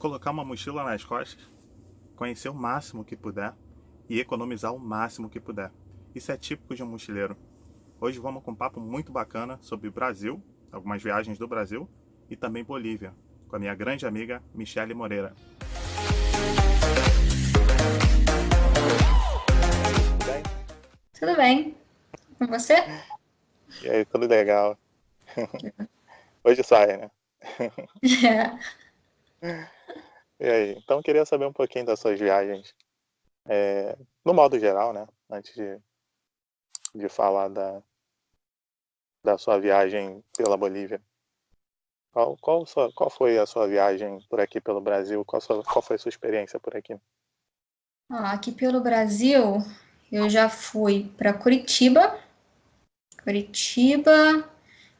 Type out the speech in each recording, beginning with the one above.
Colocar uma mochila nas costas, conhecer o máximo que puder e economizar o máximo que puder. Isso é típico de um mochileiro. Hoje vamos com um papo muito bacana sobre o Brasil, algumas viagens do Brasil e também Bolívia, com a minha grande amiga Michele Moreira. Bem? Tudo bem. Com você? E aí, tudo legal? Hoje sai, né? É. E aí, então eu queria saber um pouquinho das suas viagens, no modo geral, né? Antes de falar da sua viagem pela Bolívia. Qual foi a sua viagem por aqui pelo Brasil? Qual foi a sua experiência por aqui? Aqui pelo Brasil, eu já fui para Curitiba.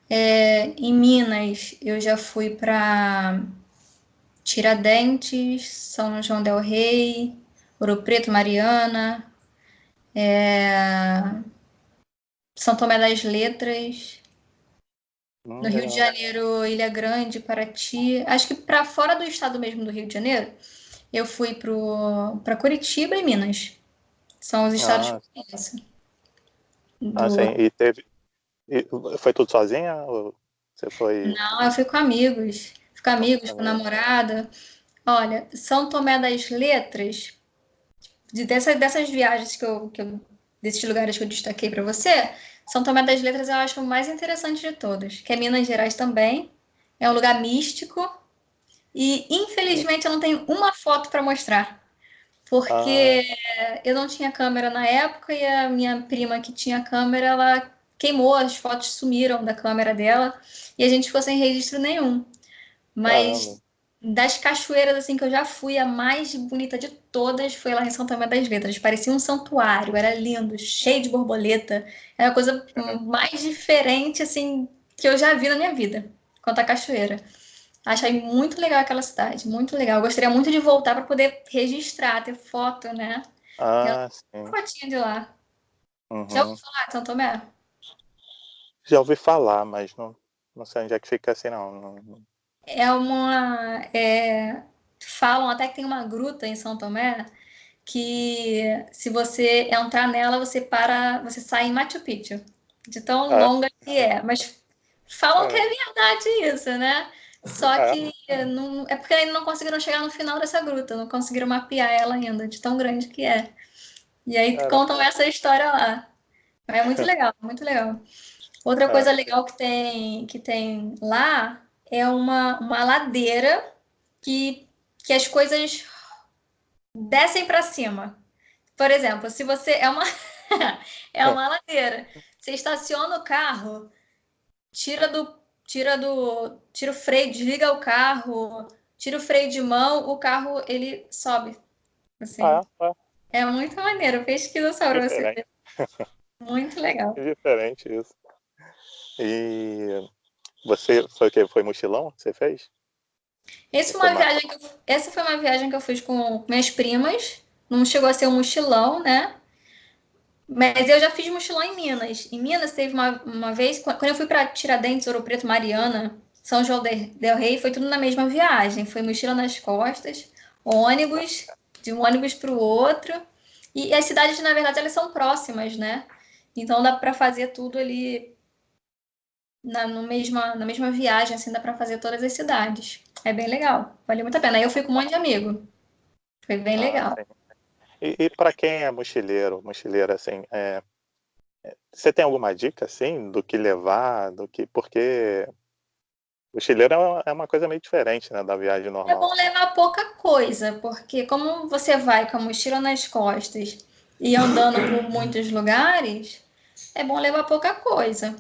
Em Minas, eu já fui para Tiradentes, São João del Rei, Ouro Preto, Mariana, São Tomé das Letras. No Rio de Legal. Janeiro, Ilha Grande, Paraty. Acho que para fora do estado mesmo do Rio de Janeiro, eu fui para Curitiba e Minas. São os estados que Ah, eu conheço. sim. E foi tudo sozinha ou você foi Não, eu fui com amigos. Fui com com amigos, com família? namorada. Olha, São Tomé das Letras, dessas viagens desses lugares que eu destaquei para você, São Tomé das Letras eu acho o mais interessante de todos, que é Minas Gerais também. É um lugar místico e, infelizmente, eu não tenho uma foto para mostrar, Ah, porque eu não tinha câmera na época e a minha prima que tinha câmera, ela queimou, as fotos sumiram da câmera dela e a gente ficou sem registro nenhum. caramba. Mas das cachoeiras assim que eu já fui, a mais bonita de todas foi lá em São Tomé das Letras. Parecia um santuário, era lindo, cheio de borboleta. Era a coisa mais diferente assim que eu já vi na minha vida, quanto à cachoeira. Achei muito legal aquela cidade, muito legal. Eu gostaria muito de voltar para poder registrar, ter foto, né? Eu não Ah, tenho sim. fotinha de lá. Já ouviu Uhum. falar de São Tomé? Já ouvi falar, mas não sei onde é que fica assim, não. É uma. Falam até que tem uma gruta em São Tomé que se você entrar nela, você sai em Machu Picchu, de tão Ah, longa que é. Mas falam que é, é verdade isso, né? Só é, que não, é porque ainda não conseguiram chegar no final dessa gruta, não conseguiram mapear ela ainda, de tão grande que é. E aí cara, contam essa história lá. É muito legal, muito legal. Outra é, coisa legal que tem lá é uma ladeira que as coisas descem para cima. Por exemplo, se você é uma é uma ladeira, você estaciona o carro, tira o freio, desliga o carro, tira o freio de mão, o carro ele sobe, assim. é É muito maneiro, pesquisa só para você diferente, ver. Muito legal. é diferente isso. E você foi o quê? Foi mochilão que você fez? Ou foi mais pra... Essa foi uma viagem que eu fiz com minhas primas. Não chegou a ser um mochilão, né? Mas eu já fiz mochilão em Minas. Em Minas teve uma vez, quando eu fui para Tiradentes, Ouro Preto, Mariana, São João del Rei, foi tudo na mesma viagem. Foi mochila nas costas, ônibus, de um ônibus para o outro. E as cidades, na verdade, elas são próximas, né? Então dá para fazer tudo ali na mesma viagem, assim, dá para fazer todas as cidades. É bem legal, vale muito a pena. Aí eu fui com um monte de amigo, foi bem Ah, legal. sim. E para quem é mochileira, assim, você tem alguma dica, assim, do que levar, porque mochileiro é uma coisa meio diferente, né, da viagem É bom normal. levar pouca coisa, porque como você vai com a mochila nas costas e andando por muitos lugares, é bom levar pouca coisa,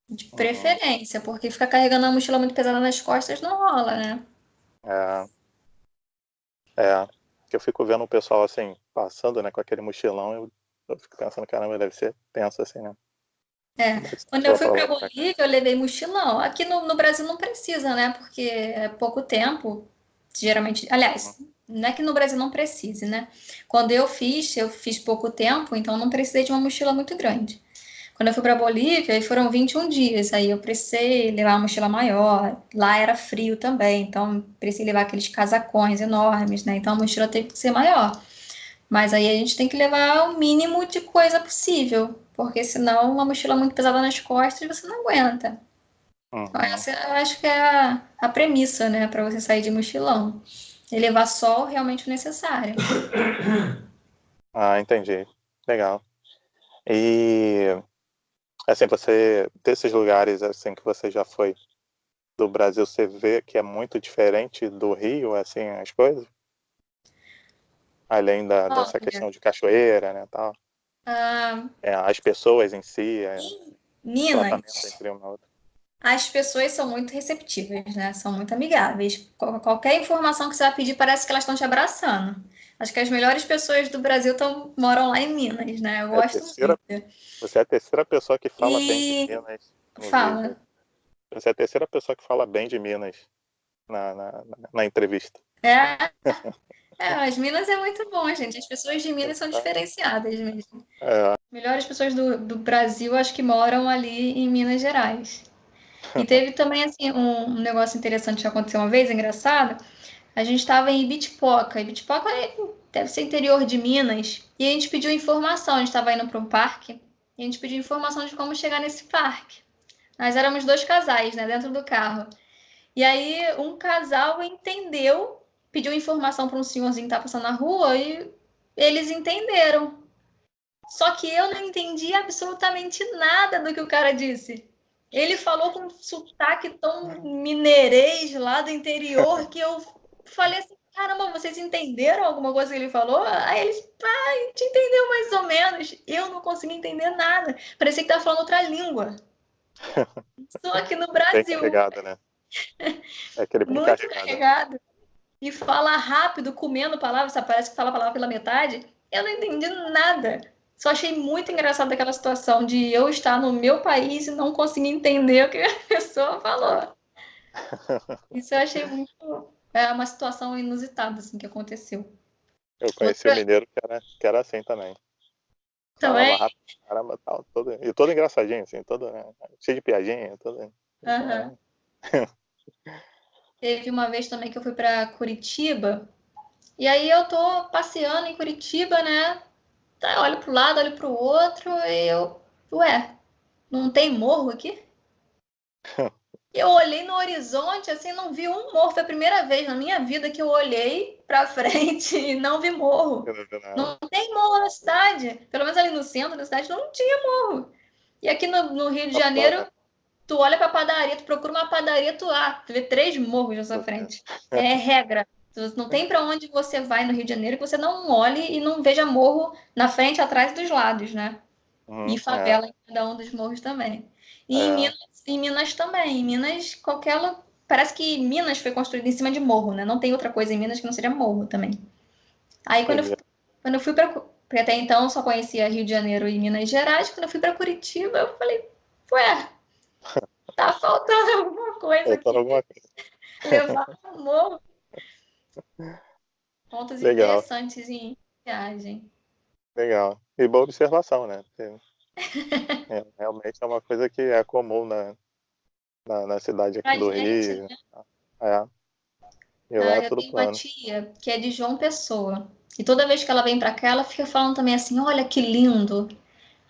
de Uhum. preferência, porque ficar carregando uma mochila muito pesada nas costas não rola, né? É, é, que eu fico vendo o pessoal, assim, passando, né, com aquele mochilão, eu fico pensando, caramba, deve ser tenso, assim, né? Deve ser Quando eu show fui pra para voltar. Bolívia, eu levei mochilão. Aqui no Brasil não precisa, né? Porque é pouco tempo, geralmente. Uhum. Aliás, não é que no Brasil não precise, né? Quando eu fiz pouco tempo, então não precisei de uma mochila muito grande. Quando eu fui para Bolívia, aí foram 21 dias, aí eu precisei levar uma mochila maior. Lá era frio também, então precisei levar aqueles casacões enormes, né? Então a mochila teve que ser maior. Mas aí a gente tem que levar o mínimo de coisa possível, porque senão uma mochila muito pesada nas costas você não aguenta. Então, Uhum. essa eu acho que é a premissa, né, para você sair de mochilão. E levar só o realmente necessário. Ah, entendi. Legal. E assim, você, desses lugares assim que você já foi do Brasil, você vê que é muito diferente do Rio, assim, as coisas? Além dessa Olha, questão de cachoeira, né, tal. ah, As pessoas em si, em tratamento Minas, entre uma e outra. as pessoas são muito receptivas, né? São muito amigáveis. Qualquer informação que você vai pedir, parece que elas estão te abraçando. Acho que as melhores pessoas do Brasil moram lá em Minas, né? Eu É a gosto terceira, muito. você é a terceira pessoa que fala bem de E Minas no vídeo. fala. Você é a terceira pessoa que fala bem de Minas na entrevista. É, as Minas é muito bom, gente. As pessoas de Minas são diferenciadas mesmo. É, Melhores pessoas do Brasil, acho que moram ali em Minas Gerais. E teve também, assim, um negócio interessante que aconteceu uma vez, engraçado. A gente estava em Ibitipoca. Ibitipoca deve ser interior de Minas. E a gente pediu informação. A gente estava indo para um parque. E a gente pediu informação de como chegar nesse parque. Nós éramos dois casais, né, dentro do carro. E aí um casal entendeu, pediu informação para um senhorzinho que estava passando na rua e eles entenderam. Só que eu não entendi absolutamente nada do que o cara disse. Ele falou com um sotaque tão mineirês lá do interior que eu falei assim: caramba, vocês entenderam alguma coisa que ele falou? Aí eles, pá, a gente entendeu mais ou menos. Eu não consegui entender nada. Parecia que estava falando outra língua. Estou aqui no bem Brasil, carregado, né? É aquele bem muito carregado, né? carregado. E fala rápido, comendo palavras, parece que fala a palavra pela metade. Eu não entendi nada. Só achei muito engraçado aquela situação de eu estar no meu país e não conseguir entender o que a pessoa falou. Isso eu achei muito. É uma situação inusitada assim, que aconteceu. Eu conheci o Outra mineiro que era assim também. Falava também. rápido, caramba, tal, todo engraçadinho, assim, todo, né, cheio de piadinha, todo. Aham. Teve uma vez também que eu fui para Curitiba. E aí eu tô passeando em Curitiba, né? Tá, olho pro lado, olho pro outro, e eu. Ué, não tem morro aqui? Eu olhei no horizonte, assim, não vi um morro. Foi a primeira vez na minha vida que eu olhei pra frente e não vi morro. Eu não vi nada. Não tem morro na cidade. Pelo menos ali no centro da cidade não tinha morro. E aqui no Rio de Só, Janeiro, tu olha pra padaria, tu procura uma padaria, tu vê três morros na sua frente. É regra. Não tem pra onde você vai no Rio de Janeiro que você não olhe e não veja morro na frente, atrás e dos lados, né? E Uhum, favela em cada um dos morros também. E é, Em Minas também. Em Minas, parece que Minas foi construída em cima de morro, né? Não tem outra coisa em Minas que não seja morro também. Aí doideira. quando eu fui para. Porque até então eu só conhecia Rio de Janeiro e Minas Gerais. Quando eu fui para Curitiba, eu falei, ué, tá faltando alguma coisa Faltando aqui. alguma coisa. Levar um morro. Pontos Legal, interessantes em viagem. legal. E boa observação, né? Porque, realmente é uma coisa que é comum na cidade aqui Pra do gente, Rio. É, e lá ah, é eu tudo tenho uma plano. tia que é de João Pessoa. E toda vez que ela vem pra cá, ela fica falando também assim: olha que lindo.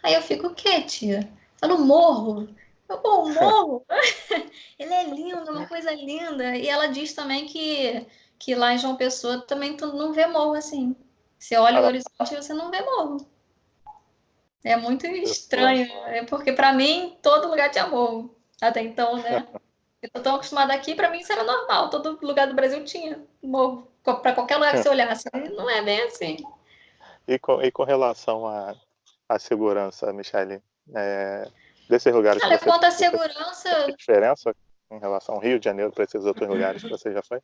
Aí eu fico, o quê, tia? Fala o morro. Eu, pô, o morro? Ele é lindo, é uma coisa linda. E ela diz também que lá em João Pessoa também tu não vê morro assim. Você olha o Cara, horizonte e você não vê morro. É muito pessoa. estranho. É porque pra mim todo lugar tinha morro. Até então, né? Eu tô tão acostumada aqui, pra mim isso era normal. Todo lugar do Brasil tinha morro. Pra qualquer lugar que você olhasse. Não é bem assim. E com relação à segurança, Michele, desses lugares que Olha, você quanto à sente segurança, diferença em relação ao Rio de Janeiro para esses outros lugares que você já foi?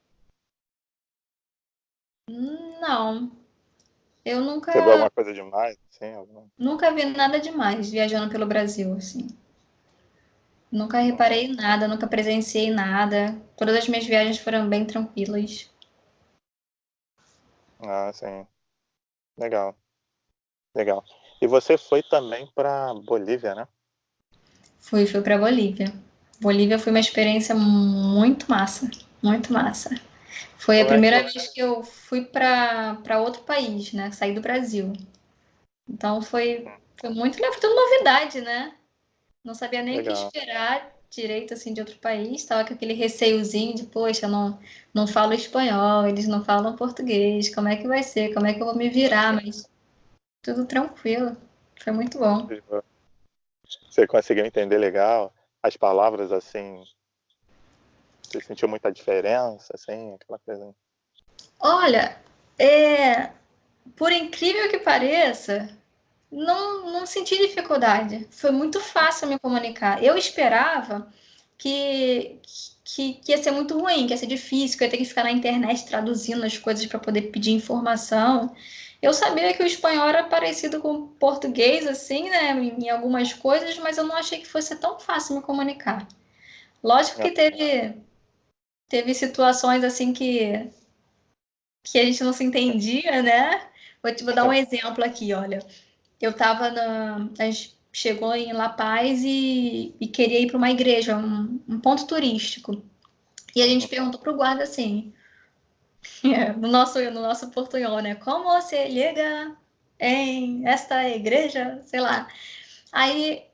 não. Eu Você viu nunca, alguma coisa demais? Assim, nunca vi nada demais viajando pelo Brasil, assim. Nunca reparei Uhum. em nada, nunca presenciei nada. Todas as minhas viagens foram bem tranquilas. Ah, sim. Legal, legal. E você foi também para Bolívia, né? Fui para Bolívia. Bolívia foi uma experiência muito massa, muito massa. Foi a Como é, primeira vez que eu fui para outro país, né? Saí do Brasil. Então foi muito legal, foi tudo novidade, né? Não sabia nem o que legal. esperar direito assim de outro país. Estava com aquele receiozinho de, poxa, não falo espanhol, eles não falam português, como é que vai ser? Como é que eu vou me virar? Mas tudo tranquilo. Foi muito bom. Você conseguiu entender legal as palavras assim? Você sentiu muita diferença, assim, aquela coisa? Olha, por incrível que pareça, não senti dificuldade. Foi muito fácil me comunicar. Eu esperava que, que ia ser muito ruim, que ia ser difícil, que eu ia ter que ficar na internet traduzindo as coisas para poder pedir informação. Eu sabia que o espanhol era parecido com o português, assim, né, em algumas coisas, mas eu não achei que fosse tão fácil me comunicar. Lógico que teve situações assim que a gente não se entendia, né? Vou dar um exemplo aqui, olha. Eu tava a gente chegou em La Paz e queria ir para uma igreja, um ponto turístico. E a gente perguntou pro guarda assim, no nosso portunhol, né? Como você chega em esta igreja? Sei lá. Aí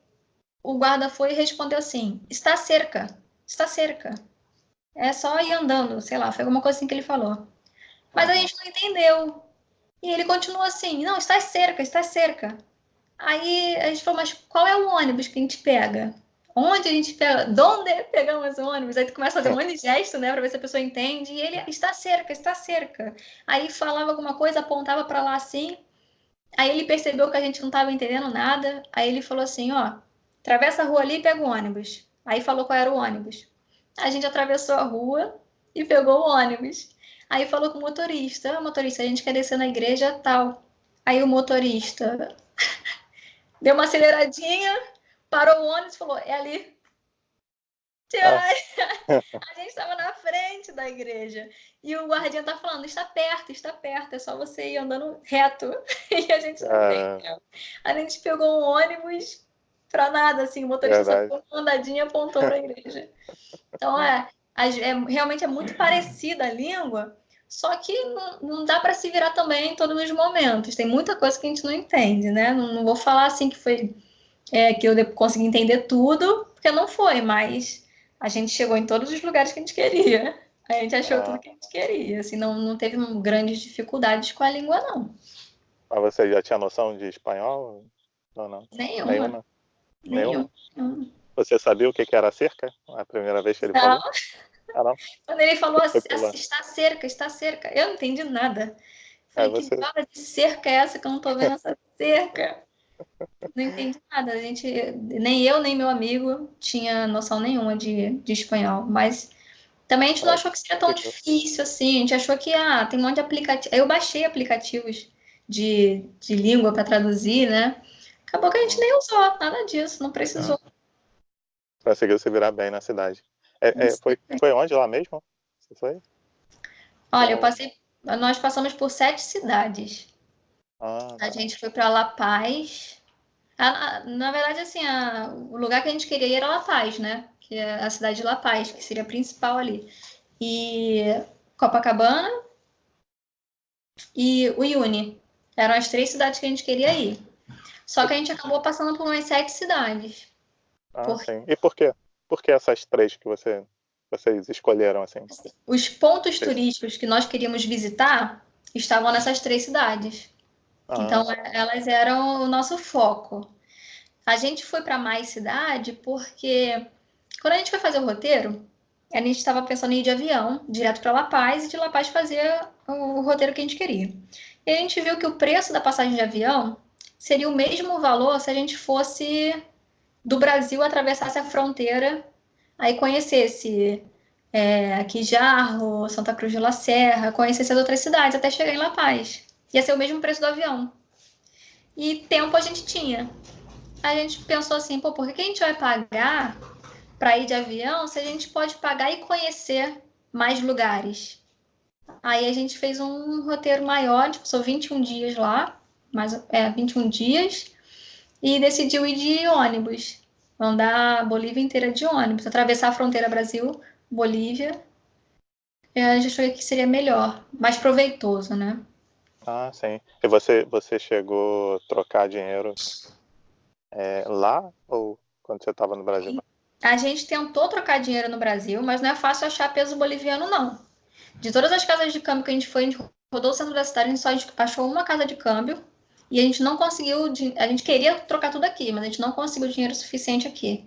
o guarda foi e respondeu assim: está cerca, está cerca. É só ir andando, sei lá, foi alguma coisa assim que ele falou. Mas a gente não entendeu. E ele continuou assim: não, está cerca, está cerca. Aí a gente falou, mas qual é o ônibus que a gente pega? Onde a gente pega? Donde pegamos o ônibus? Aí tu começa a fazer um monte de gesto, né, pra ver se a pessoa entende. E ele está cerca, está cerca. Aí falava alguma coisa, apontava para lá assim. Aí ele percebeu que a gente não estava entendendo nada. Aí ele falou assim: ó, atravessa a rua ali e pega o ônibus. Aí falou qual era o ônibus. A gente atravessou a rua e pegou o ônibus. Aí falou com o motorista: ah, motorista, a gente quer descer na igreja tal. Aí o motorista deu uma aceleradinha, parou o ônibus e falou: é ali. Ah, A gente estava na frente da igreja. E o guardinha tá falando: está perto, é só você ir andando reto. E a gente não cara, entendeu. A gente pegou um ônibus pra nada, assim, o motorista só verdade. ficou uma andadinha e apontou pra igreja. Então, realmente é muito parecida a língua, só que não dá para se virar também em todos os momentos. Tem muita coisa que a gente não entende, né? Não vou falar assim que foi que eu consegui entender tudo, porque não foi, mas a gente chegou em todos os lugares que a gente queria. A gente achou tudo Ah, que a gente queria. Assim, não teve grandes dificuldades com a língua, não. mas você já tinha noção de espanhol? Não, não. Nenhuma, Nenhuma? nenhuma. Nenhuma? Você sabia o que que era cerca? A primeira vez que ele Não. falou? Ah, não? Quando ele falou Foi pulando. está cerca, está cerca, eu não entendi nada. Aí Falei, que você. droga de cerca é essa que eu não tô vendo essa cerca? Não entendi nada. Nem eu, nem meu amigo tinha noção nenhuma de espanhol. Mas também a gente não Ah, achou que seria tão difícil assim. A gente achou que tem um monte de aplicativo. Eu baixei aplicativos de língua para traduzir, né? Acabou que a gente nem usou nada disso, não legal. precisou. Conseguiu se virar bem na cidade. Foi onde lá mesmo? Você foi? Olha, Qual? nós passamos por 7 cidades. Ah, A tá. gente foi para La Paz. Na verdade, assim, o lugar que a gente queria ir era La Paz, né? Que é a cidade de La Paz, que seria a principal ali. E Copacabana e Uyuni. Eram as 3 cidades que a gente queria ir. Só que a gente acabou passando por umas 7 cidades. Ah, Porque sim. E por quê? Por que essas três que vocês escolheram assim? os pontos turísticos que nós queríamos visitar estavam nessas 3 cidades. Ah, Então, elas eram o nosso foco. A gente foi para mais cidade porque quando a gente foi fazer o roteiro, a gente estava pensando em ir de avião direto para La Paz e de La Paz fazer o roteiro que a gente queria. E a gente viu que o preço da passagem de avião seria o mesmo valor se a gente fosse do Brasil, atravessasse a fronteira, aí conhecesse aqui Jarro, Santa Cruz de la Serra, conhecesse as outras cidades até chegar em La Paz. Ia ser o mesmo preço do avião. E tempo a gente tinha. A gente pensou assim, pô, por que a gente vai pagar para ir de avião se a gente pode pagar e conhecer mais lugares? Aí a gente fez um roteiro maior, a gente passou 21 dias lá, 21 dias, e decidiu ir de ônibus. andar a Bolívia inteira de ônibus, atravessar a fronteira Brasil-Bolívia. A gente achou que seria melhor, mais proveitoso, né? Ah, sim. E você chegou a trocar dinheiro lá ou quando você estava no Brasil? A gente tentou trocar dinheiro no Brasil, mas não é fácil achar peso boliviano, não. De todas as casas de câmbio que a gente foi, a gente rodou o centro da cidade, a gente só achou uma casa de câmbio e a gente não conseguiu. A gente queria trocar tudo aqui, mas a gente não conseguiu dinheiro suficiente aqui.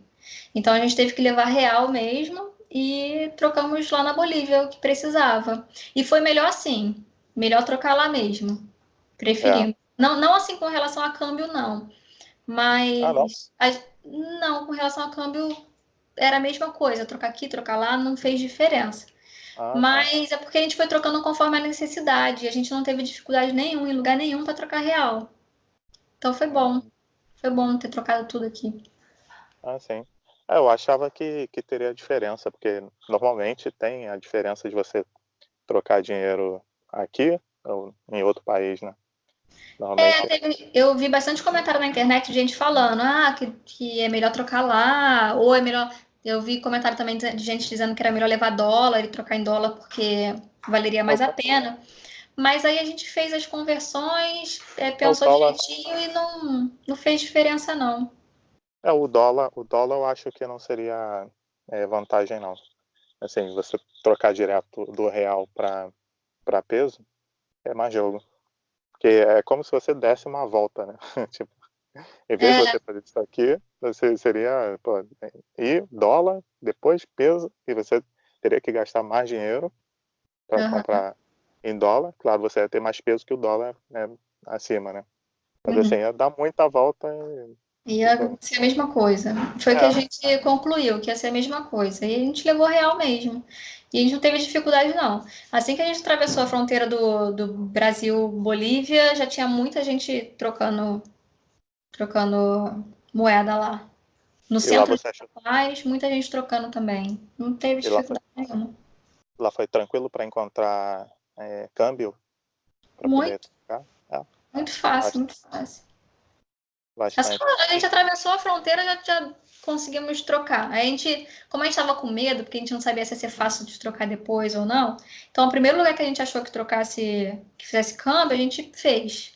Então a gente teve que levar real mesmo e trocamos lá na Bolívia o que precisava. E foi melhor assim, melhor trocar lá mesmo. É. Preferimos. Não, não assim com relação a câmbio, não. Ah, não? Mas não, com relação a câmbio era a mesma coisa. Trocar aqui, trocar lá, não fez diferença. Ah, tá. Mas é porque a gente foi trocando conforme a necessidade. A gente não teve dificuldade nenhuma em lugar nenhum para trocar real. Então foi bom. Hum. Foi bom ter trocado tudo aqui. Ah, sim. Eu achava que teria diferença, porque normalmente tem a diferença de você trocar dinheiro aqui ou em outro país, né? Normalmente. Eu vi bastante comentário na internet de gente falando que é melhor trocar lá, ou é melhor. Eu vi comentário também de gente dizendo que era melhor levar dólar e trocar em dólar porque valeria mais a pena. Mas aí a gente fez as conversões, O pensou dólar, direitinho e não fez diferença, não. o dólar eu acho que não seria vantagem, não. Assim, você trocar direto do real para peso é mais jogo. Porque é como se você desse uma volta, né? Tipo, em vez de É, você fazer isso aqui, você seria, pô, ir dólar, depois peso, e você teria que gastar mais dinheiro para uhum, comprar em dólar. Claro, você ia ter mais peso que o dólar, né, acima, né? Mas assim, uhum. ia dar muita volta Ia tipo, ser a mesma coisa. Foi o que a é, gente concluiu, que ia ser a mesma coisa. E a gente levou real mesmo. E a gente não teve dificuldade, não. Assim que a gente atravessou a fronteira do Brasil-Bolívia, já tinha muita gente trocando moeda lá. No e lá centro de você achou, La Paz, muita gente trocando também. Não teve e lá foi, dificuldade nenhuma. lá foi tranquilo para encontrar câmbio para poder Muito, trocar? É, muito fácil, bastante. muito fácil. É só Bastante. a gente atravessou a fronteira, já conseguimos trocar. A gente, como a gente estava com medo, porque a gente não sabia se ia ser fácil de trocar depois ou não, então o primeiro lugar que a gente achou que trocasse, que fizesse câmbio, a gente fez.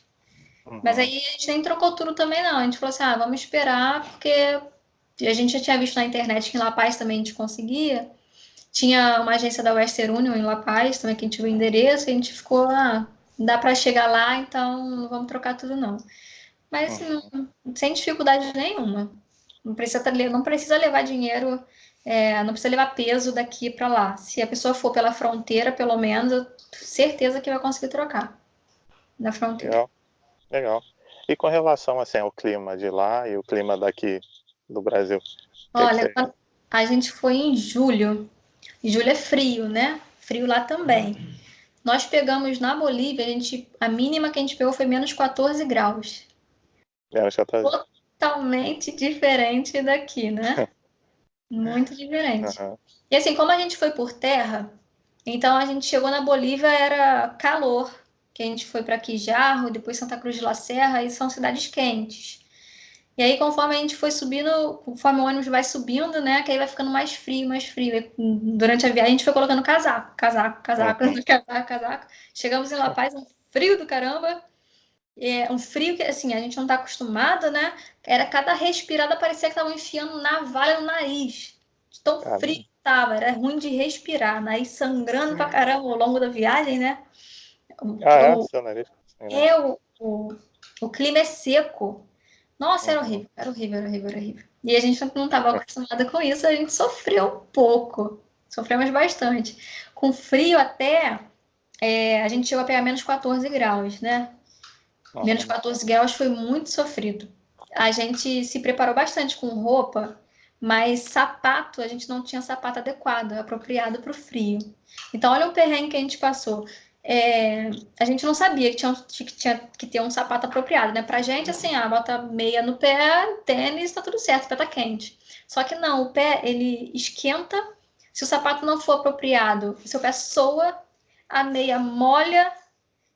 Mas Uhum. aí a gente nem trocou tudo também, não. A gente falou assim, vamos esperar, porque a gente já tinha visto na internet que em La Paz também a gente conseguia. Tinha uma agência da Western Union em La Paz, também que a gente viu o endereço, e a gente ficou, dá para chegar lá, então não vamos trocar tudo, não. Mas Uhum. sem dificuldade nenhuma. Não precisa levar dinheiro, não precisa levar peso daqui para lá. Se a pessoa for pela fronteira, pelo menos, eu tenho certeza que vai conseguir trocar na fronteira. Legal, legal. E com relação assim, ao clima de lá e o clima daqui do Brasil, o que que Olha, você... a gente foi em julho. Julho é frio, né? Frio lá também. Nós pegamos na Bolívia, a mínima que a gente pegou foi menos 14 graus. Já tá... Totalmente diferente daqui, né? Muito diferente. Uhum. E assim, como a gente foi por terra, então a gente chegou na Bolívia, era calor, que a gente foi para Quijarro, depois Santa Cruz de la Serra, e são cidades quentes. E aí, conforme a gente foi subindo, conforme o ônibus vai subindo, né, que aí vai ficando mais frio, mais frio. E durante a viagem a gente foi colocando casaco, casaco, casaco, Uhum. casaco, casaco. Chegamos em La Paz, um frio do caramba. Um frio que, assim, a gente não tá acostumado, né? Era cada respirada parecia que estavam enfiando navalha no nariz. De tão frio Caramba. que tava, era ruim de respirar, nariz sangrando pra caramba ao longo da viagem, né? Ah, é? O, Seu nariz? Sei não. é, o, o, o clima é seco. Nossa, era Uhum. horrível, era horrível, era horrível, era horrível. E a gente não estava acostumada com isso, a gente sofreu um pouco. Sofremos bastante. Com frio até, a gente chegou a pegar menos 14 graus, né? Menos Uhum. 14 graus foi muito sofrido. A gente se preparou bastante com roupa, mas sapato, a gente não tinha sapato adequado, apropriado para o frio. Então, olha o perrengue que a gente passou. A gente não sabia que tinha que ter um sapato apropriado, né? Pra gente, assim, bota meia no pé, tênis, tá tudo certo, o pé tá quente. Só que não, o pé, ele esquenta. Se o sapato não for apropriado, o seu pé soa, a meia molha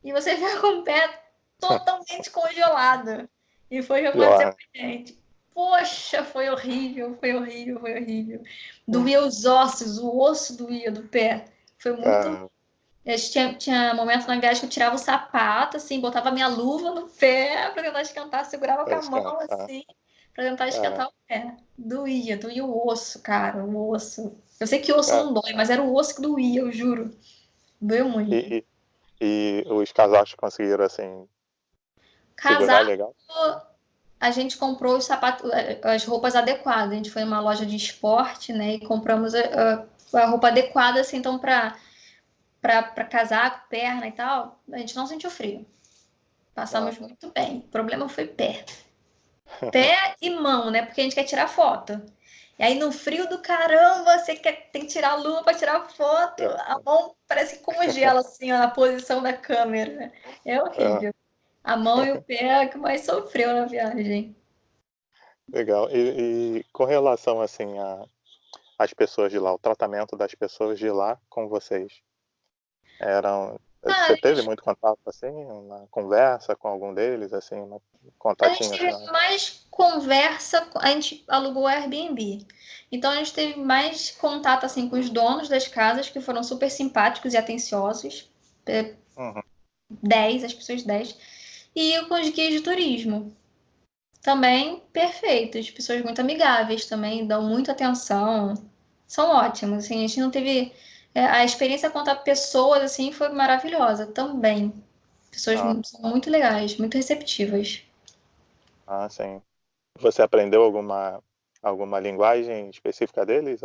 e você fica com o pé totalmente congelado. E foi o que aconteceu Pior. com a gente. Poxa, foi horrível, foi horrível, foi horrível. Doía os ossos, o osso doía do pé. Foi muito. Ah, Tinha momentos na viagem que eu tirava o sapato, assim, botava minha luva no pé pra tentar esquentar, segurava com pra a mão, descansar. assim, pra tentar Cara, esquentar o pé. Doía o osso, cara, o osso. Eu sei que o osso cara, não dói, mas era o osso que doía, eu juro. Doeu muito. e, e os casacos conseguiram, assim, segurar Casaco, legal? a gente comprou os sapatos, as roupas adequadas. A gente foi numa loja de esporte, né, e compramos a roupa adequada, assim, então, pra casaco, perna e tal, a gente não sentiu frio. Ah, Passamos muito bem. O problema foi pé. Pé e mão, né? Porque a gente quer tirar foto. E aí no frio do caramba, tem que tirar a luva para tirar foto. é, A mão parece que congela assim, ó, na posição da câmera. É é, horrível. A mão e o pé é o que mais sofreu na viagem. legal. E com relação, assim, às pessoas de lá, o tratamento das pessoas de lá com vocês, eram... Ah, Você teve muito contato, assim, uma conversa com algum deles, assim, um a gente contatinho, assim, teve mais conversa, a gente alugou o Airbnb. Então a gente teve mais contato assim com os donos das casas, que foram super simpáticos e atenciosos. uhum. 10, as pessoas 10. E com os guias de turismo. Também perfeitos, pessoas muito amigáveis também, dão muita atenção, são ótimos, assim, a gente não teve... A experiência quanto a pessoas, assim, foi maravilhosa também. Pessoas Ah, muito legais, muito receptivas. ah, sim. Você aprendeu alguma linguagem específica deles?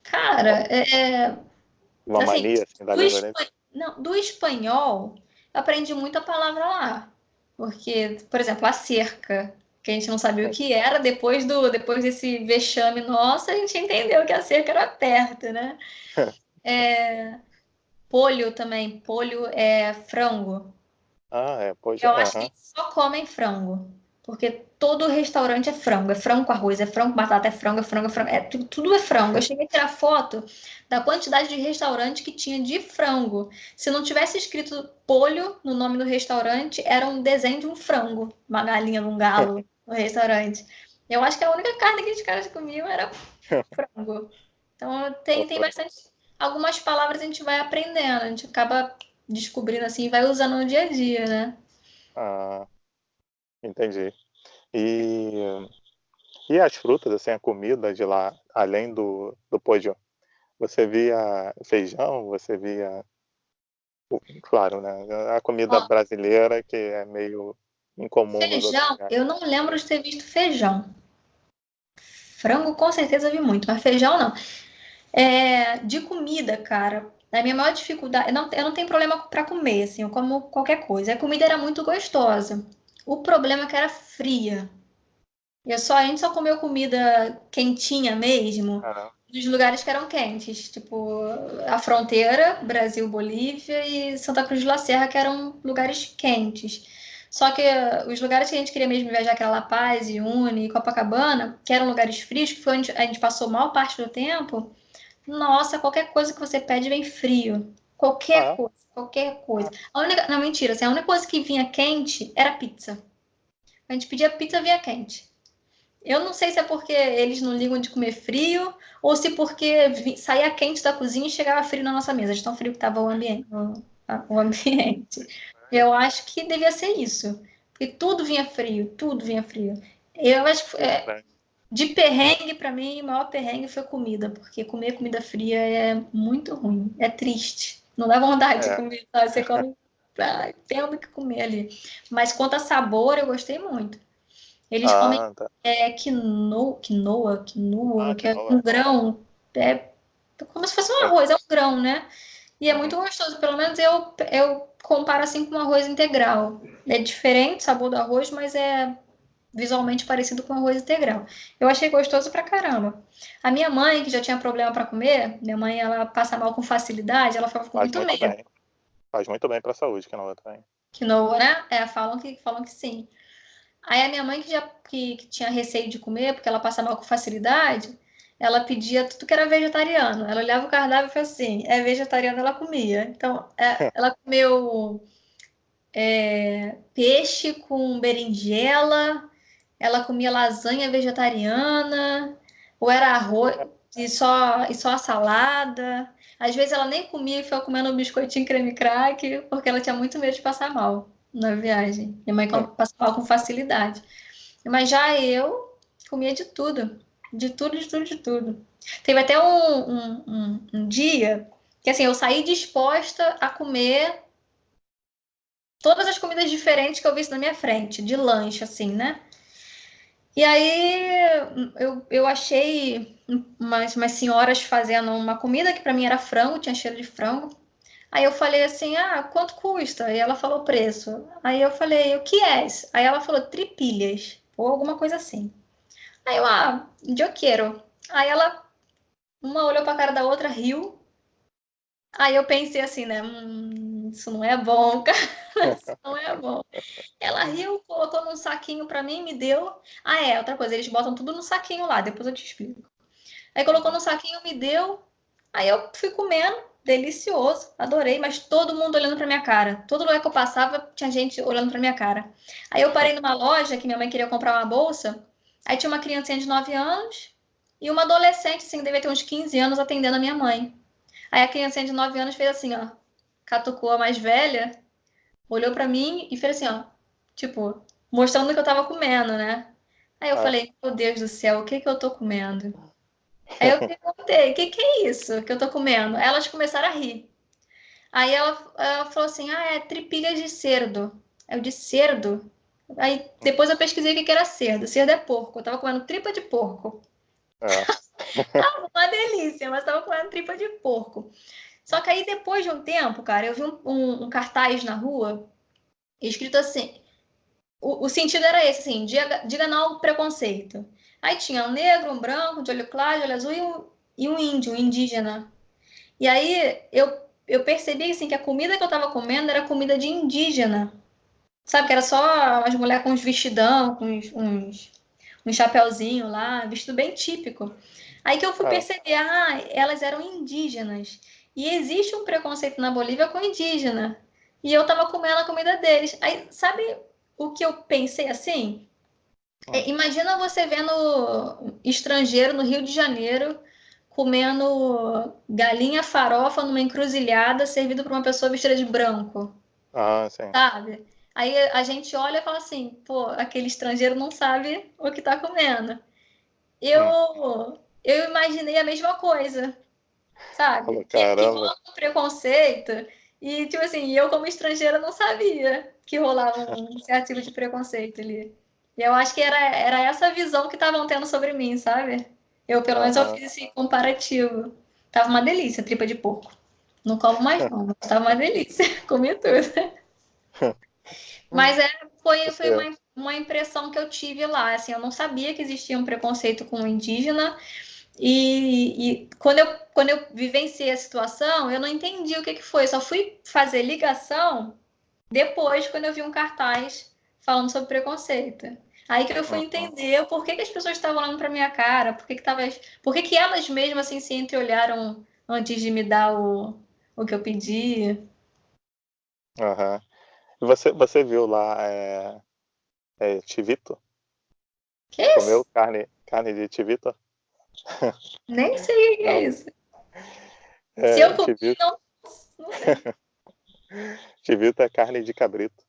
Cara, Uma assim, mania, assim, da língua deles? não, do espanhol, eu aprendi muita palavra lá. Porque, por exemplo, a cerca, que a gente não sabia o que era, depois desse vexame nosso, a gente entendeu que a cerca era perto, né? Polho também, polho é frango. Ah, é, pois, Eu acho que aham. eles só comem frango. Porque todo restaurante é frango com arroz, é frango com batata, é frango, tudo é frango. Eu cheguei a tirar foto da quantidade de restaurante que tinha de frango. Se não tivesse escrito polho no nome do restaurante, era um desenho de um frango, uma galinha, um galo no restaurante. Eu acho que a única carne que os caras comiam era frango. Então tem bastante. Algumas palavras a gente vai aprendendo, a gente acaba descobrindo assim e vai usando no dia a dia, né? Ah, entendi. E, e as frutas, assim, a comida de lá, além do podio, você via feijão, você via, claro, né, a comida Ó, brasileira que é meio incomum nos outros feijão, lugares. eu não lembro de ter visto feijão. Frango com certeza vi muito, mas feijão não. De comida, cara, a minha maior dificuldade, eu não tenho problema para comer, assim, eu como qualquer coisa. A comida era muito gostosa. O problema é que era fria. A gente só comeu comida quentinha mesmo, Caramba. nos lugares que eram quentes, tipo a fronteira, Brasil, Bolívia e Santa Cruz de La Serra, que eram lugares quentes. Só que os lugares que a gente queria mesmo viajar, que era La Paz, Uyuni e Copacabana, que eram lugares frios, que foi onde a gente passou a maior parte do tempo, nossa, qualquer coisa que você pede vem frio. Qualquer Ah, coisa, qualquer coisa. ah, Não, mentira, assim, a única coisa que vinha quente era pizza. A gente pedia pizza, vinha quente. Eu não sei se é porque eles não ligam de comer frio ou se porque saía quente da cozinha e chegava frio na nossa mesa, de tão frio que estava o ambiente. O ambiente. Eu acho que devia ser isso. Porque tudo vinha frio, tudo vinha frio. Eu acho que que estranho. de perrengue, para mim, o maior perrengue foi comida, porque comer comida fria é muito ruim, é triste. Não dá vontade de É. comer, sabe? Você come, tendo que comer ali. Mas quanto a sabor, eu gostei muito. Eles comem Ah, tá. quinoa, Ah, que que é um nova. grão, é como se fosse um É. arroz, é um grão, né? E é muito Uhum. gostoso, pelo menos eu comparo assim com um arroz integral. É diferente o sabor do arroz, mas é visualmente parecido com arroz integral. Eu achei gostoso pra caramba. A minha mãe, que já tinha problema para comer, minha mãe ela passa mal com facilidade, ela ficava com Faz muito muito medo. bem. Faz muito bem pra saúde, que nova também. Quinoa, né? Falam que sim. Aí a minha mãe, que tinha receio de comer, porque ela passa mal com facilidade, ela pedia tudo que era vegetariano. Ela olhava o cardápio e falava assim, é vegetariano, ela comia. Então, ela comeu peixe com berinjela, ela comia lasanha vegetariana, ou era arroz e só a salada. Às vezes ela nem comia e foi comendo um biscoitinho creme crack, porque ela tinha muito medo de passar mal na viagem. Minha mãe passa mal com facilidade. Mas já eu comia de tudo. De tudo, de tudo, de tudo. Teve até um dia que assim, eu saí disposta a comer todas as comidas diferentes que eu visse na minha frente, de lanche, assim, né? E aí eu achei umas senhoras fazendo uma comida que para mim era frango, tinha cheiro de frango. Aí eu falei assim, quanto custa? E ela falou o preço. Aí eu falei, o que é isso? Aí ela falou tripilhas, ou alguma coisa assim. Aí eu, eu quero. Aí uma olhou pra cara da outra, riu. Aí eu pensei assim, né? Isso não é bom, cara. Isso não é bom. Ela riu, colocou num saquinho pra mim, me deu. Outra coisa, eles botam tudo no saquinho lá, depois eu te explico. Aí colocou no saquinho, me deu. Aí eu fui comendo, delicioso, adorei, mas todo mundo olhando pra minha cara. Todo lugar que eu passava, tinha gente olhando pra minha cara. Aí eu parei numa loja que minha mãe queria comprar uma bolsa. Aí tinha uma criancinha de 9 anos e uma adolescente, assim, devia ter uns 15 anos, atendendo a minha mãe. Aí a criancinha de 9 anos fez assim, ó, catucou a mais velha, olhou pra mim e fez assim, ó, tipo, mostrando o que eu tava comendo, né? Aí eu Ah, falei, meu Deus do céu, o que que eu tô comendo? Aí eu perguntei, o que que é isso que eu tô comendo? Aí elas começaram a rir. Aí ela falou assim, é tripilhas de cerdo. Eu disse, cerdo? Aí depois eu pesquisei o que que era cerdo. Cerdo é porco. Eu tava comendo tripa de porco. é. Tava uma delícia, mas tava comendo tripa de porco. Só que aí depois de um tempo, cara, eu vi um cartaz na rua escrito assim, o sentido era esse, assim, diga não ao preconceito. Aí tinha um negro, um branco, de olho claro, de olho azul e um índio, um indígena. E aí eu percebi assim, que a comida que eu tava comendo era comida de indígena. Sabe, que era só as mulheres com uns vestidão, com uns chapeuzinho lá, vestido bem típico. Aí que eu fui Ah, perceber, elas eram indígenas. E existe um preconceito na Bolívia com indígena. E eu tava comendo a comida deles. Aí, sabe o que eu pensei assim? hum. Imagina você vendo estrangeiro no Rio de Janeiro comendo galinha farofa numa encruzilhada servido por uma pessoa vestida de branco, Sim. sabe? Aí a gente olha e fala assim, pô, aquele estrangeiro não sabe o que tá comendo. Hum. Eu imaginei a mesma coisa, Falou, sabe? Que caramba. rola um preconceito e, tipo assim, eu como estrangeira não sabia que rolava um certo tipo de preconceito ali. E eu acho que era essa visão que estavam tendo sobre mim, sabe? Pelo menos, eu Aham. fiz esse comparativo. Tava uma delícia, tripa de porco. Não como mais não, mas tava uma delícia. Comi tudo. Mas foi Você, uma impressão que eu tive lá, assim, eu não sabia que existia um preconceito com o indígena, e quando eu vivenciei a situação, eu não entendi o que que foi. Eu só fui fazer ligação depois, quando eu vi um cartaz falando sobre preconceito. Aí que eu fui uhum. entender por que que as pessoas estavam olhando para minha cara, por que que elas mesmas assim se entreolharam antes de me dar o que eu pedi. Aham. E você viu lá chivito? Que Comeu isso? carne de chivito? Nem sei o que é Não. isso. Se eu comi, Chivito, não sei. chivito é carne de cabrito.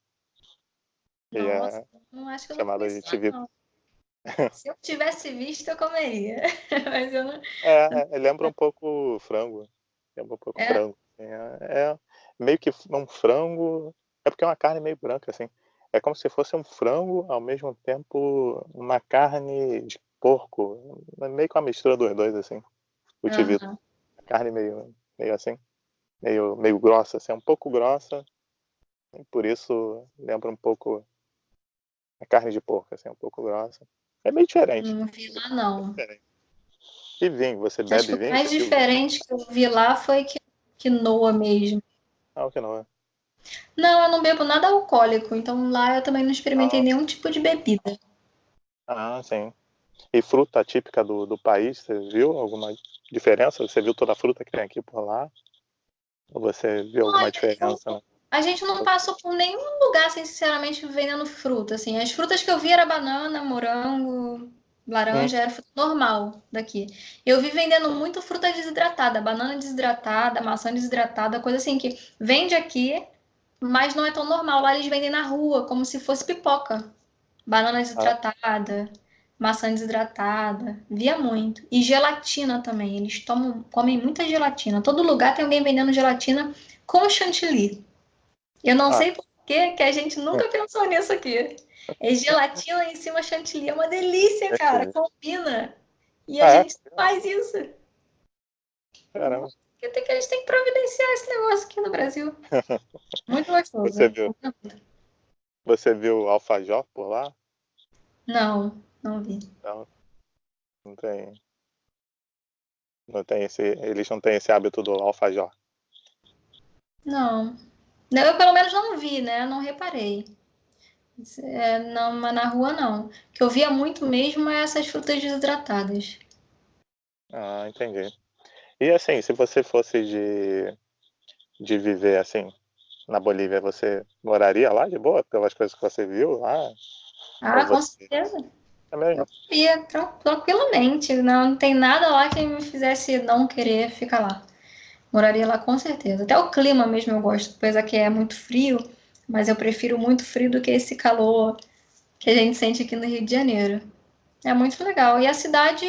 E Nossa, é não acho que eu não comi chamada de isso lá, chivito. não. Se eu tivesse visto, eu comeria. Mas eu não. Lembra um pouco frango. Lembra um pouco É? frango. Assim, meio que um frango. É porque é uma carne meio branca, assim. É como se fosse um frango, ao mesmo tempo uma carne de porco. Meio que uma mistura dos dois, assim. O chivito. Aham. A carne meio assim. Meio grossa, assim. Um pouco grossa. E por isso lembra um pouco a carne de porco, assim. Um pouco grossa. É meio diferente. Não vi lá, não. Diferente. E vinho, você Acho que bebe o vinho? mais Você viu? diferente que eu vi lá foi quinoa mesmo. Ah, o que não é. Não, eu não bebo nada alcoólico, então lá eu também não experimentei Ah, nenhum tipo de bebida. sim. E fruta típica do país, você viu alguma diferença? Você viu toda a fruta que tem aqui por lá? Ou você viu alguma Olha, diferença, né? A gente não passou por nenhum lugar, assim, sinceramente, vendendo fruta, assim. As frutas que eu vi era banana, morango, Hum. laranja, era fruta normal daqui. Eu vi vendendo muito fruta desidratada, banana desidratada, maçã desidratada, coisa assim que vende aqui, mas não é tão normal. Lá eles vendem na rua, como se fosse pipoca. Banana Ah, desidratada, maçã desidratada, via muito. E gelatina também, eles comem muita gelatina. Todo lugar tem alguém vendendo gelatina com chantilly. Eu não ah, sei por que a gente nunca pensou nisso aqui. É gelatina em cima chantilly, é uma delícia, cara, entendi. combina. E a Ah, é? gente faz isso. Caramba. A gente tem que providenciar esse negócio aqui no Brasil. Muito gostoso. Você viu, você viu o alfajor por lá? Não, não vi. Não, não tem, não tem esse, eles não têm esse hábito do alfajor. Não. Não, eu pelo menos não vi, né? Não reparei. É, não, mas na rua não. O que eu via muito mesmo é essas frutas desidratadas. Ah, entendi. E assim, se você fosse de viver assim na Bolívia, você moraria lá de boa pelas coisas que você viu lá? Ou Ah, com você certeza. é Eu mesmo? ia tranquilamente. Não tem nada lá que me fizesse não querer ficar lá. Moraria lá com certeza. Até o clima mesmo eu gosto, pois aqui é muito frio, mas eu prefiro muito frio do que esse calor que a gente sente aqui no Rio de Janeiro. É muito legal. E a cidade,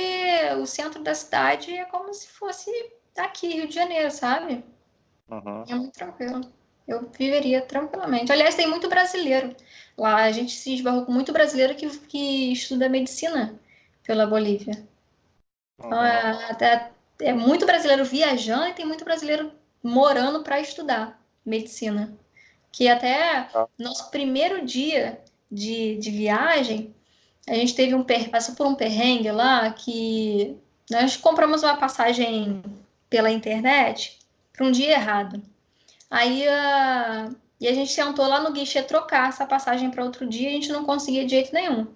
o centro da cidade é como se fosse aqui, Rio de Janeiro, sabe? Uhum. É muito tranquilo. Eu viveria tranquilamente. Aliás, tem muito brasileiro. Lá a gente se esbarrou com muito brasileiro que estuda medicina pela Bolívia. Então, Uhum. é muito brasileiro viajando e tem muito brasileiro morando para estudar medicina. Que até Ah, nosso primeiro dia de viagem, a gente passou por um perrengue lá que nós compramos uma passagem pela internet para um dia errado. Aí e a gente tentou lá no guichê trocar essa passagem para outro dia e a gente não conseguia de jeito nenhum.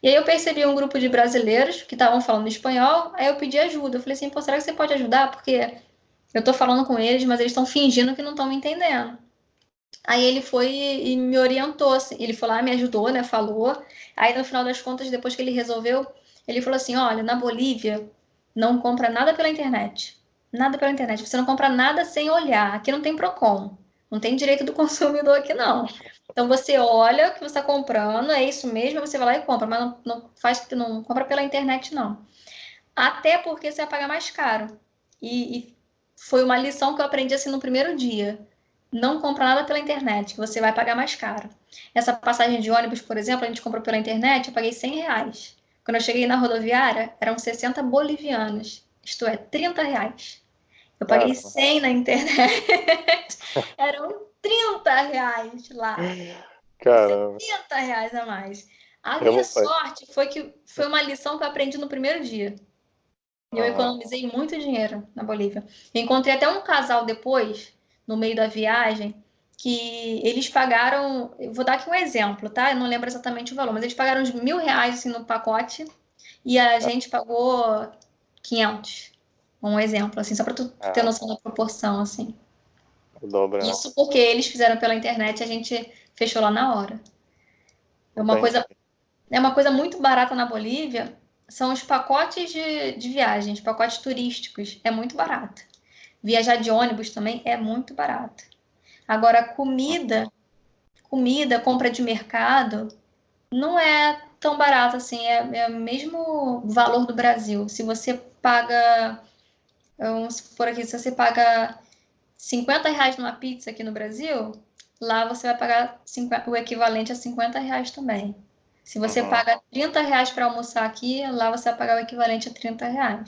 E aí eu percebi um grupo de brasileiros que estavam falando espanhol, aí eu pedi ajuda. Eu falei assim, pô, será que você pode ajudar? Porque eu tô falando com eles, mas eles estão fingindo que não estão me entendendo. Aí ele foi e me orientou, assim. Ele foi lá, me ajudou, né? Falou. Aí no final das contas, depois que ele resolveu, ele falou assim: olha, na Bolívia, não compra nada pela internet. Nada pela internet. Você não compra nada sem olhar. Aqui não tem Procon. Não tem direito do consumidor aqui, não. Então você olha o que você está comprando, é isso mesmo, você vai lá e compra, mas não compra pela internet, não. Até porque você vai pagar mais caro. E foi uma lição que eu aprendi assim no primeiro dia. Não compra nada pela internet, que você vai pagar mais caro. Essa passagem de ônibus, por exemplo, a gente comprou pela internet, eu paguei R$ 100. Quando eu cheguei na rodoviária, eram 60 bolivianos, isto é, R$ 30. Eu paguei caramba. 100 na internet, eram R$ 30 lá. Caramba. R$ 70 a mais. A Eu minha vou fazer. sorte foi que foi uma lição que eu aprendi no primeiro dia. E eu Uhum. economizei muito dinheiro na Bolívia. Eu encontrei até um casal depois, no meio da viagem, que eles pagaram. Eu vou dar aqui um exemplo, tá? Eu não lembro exatamente o valor, mas eles pagaram uns R$ 1.000 assim, no pacote e a gente pagou 500. Um exemplo, assim, só para tu ter Ah, noção da proporção, assim. o dobro, né? Isso porque eles fizeram pela internet e a gente fechou lá na hora. É uma Entendi. coisa É uma coisa muito barata na Bolívia, são os pacotes de viagens, pacotes turísticos, é muito barato. Viajar de ônibus também é muito barato. Agora, comida, compra de mercado, não é tão barato assim, é o mesmo valor do Brasil. Se você paga, vamos supor aqui, se você paga R$ 50 numa pizza aqui no Brasil, lá você vai pagar o equivalente a R$ 50 também. Se você Uhum. paga R$ 30 para almoçar aqui, lá você vai pagar o equivalente a R$ 30. Uhum.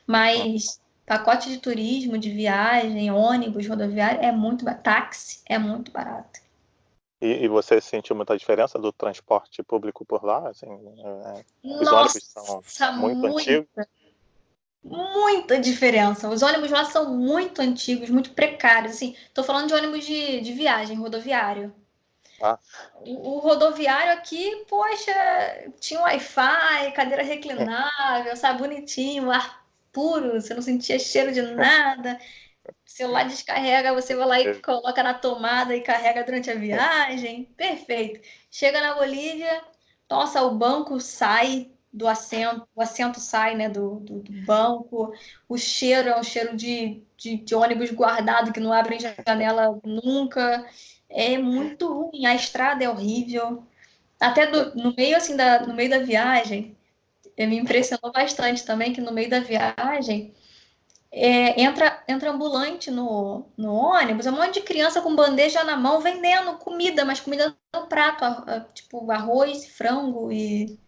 Mas pacote de turismo, de viagem, ônibus, rodoviário, é muito barato. Táxi é muito barato. E você sentiu muita diferença do transporte público por lá? Assim, os ônibus são Nossa, muito antigos? muita diferença. Os ônibus lá são muito antigos, muito precários. Assim, tô falando de ônibus de viagem, rodoviário. Ah, O rodoviário aqui, poxa, tinha Wi-Fi, cadeira reclinável, sabe, bonitinho, ar puro, você não sentia cheiro de nada. O celular descarrega, você vai lá e coloca na tomada e carrega durante a viagem. Perfeito. Chega na Bolívia, nossa, o banco sai do assento, o assento sai, né, do banco. O cheiro é um cheiro de ônibus guardado que não abrem janela nunca. É muito ruim. A estrada é horrível. Até no meio assim no meio da viagem, me impressionou bastante também que no meio da viagem entra ambulante no ônibus, um monte de criança com bandeja na mão vendendo comida, mas comida no prato, tipo arroz, frango e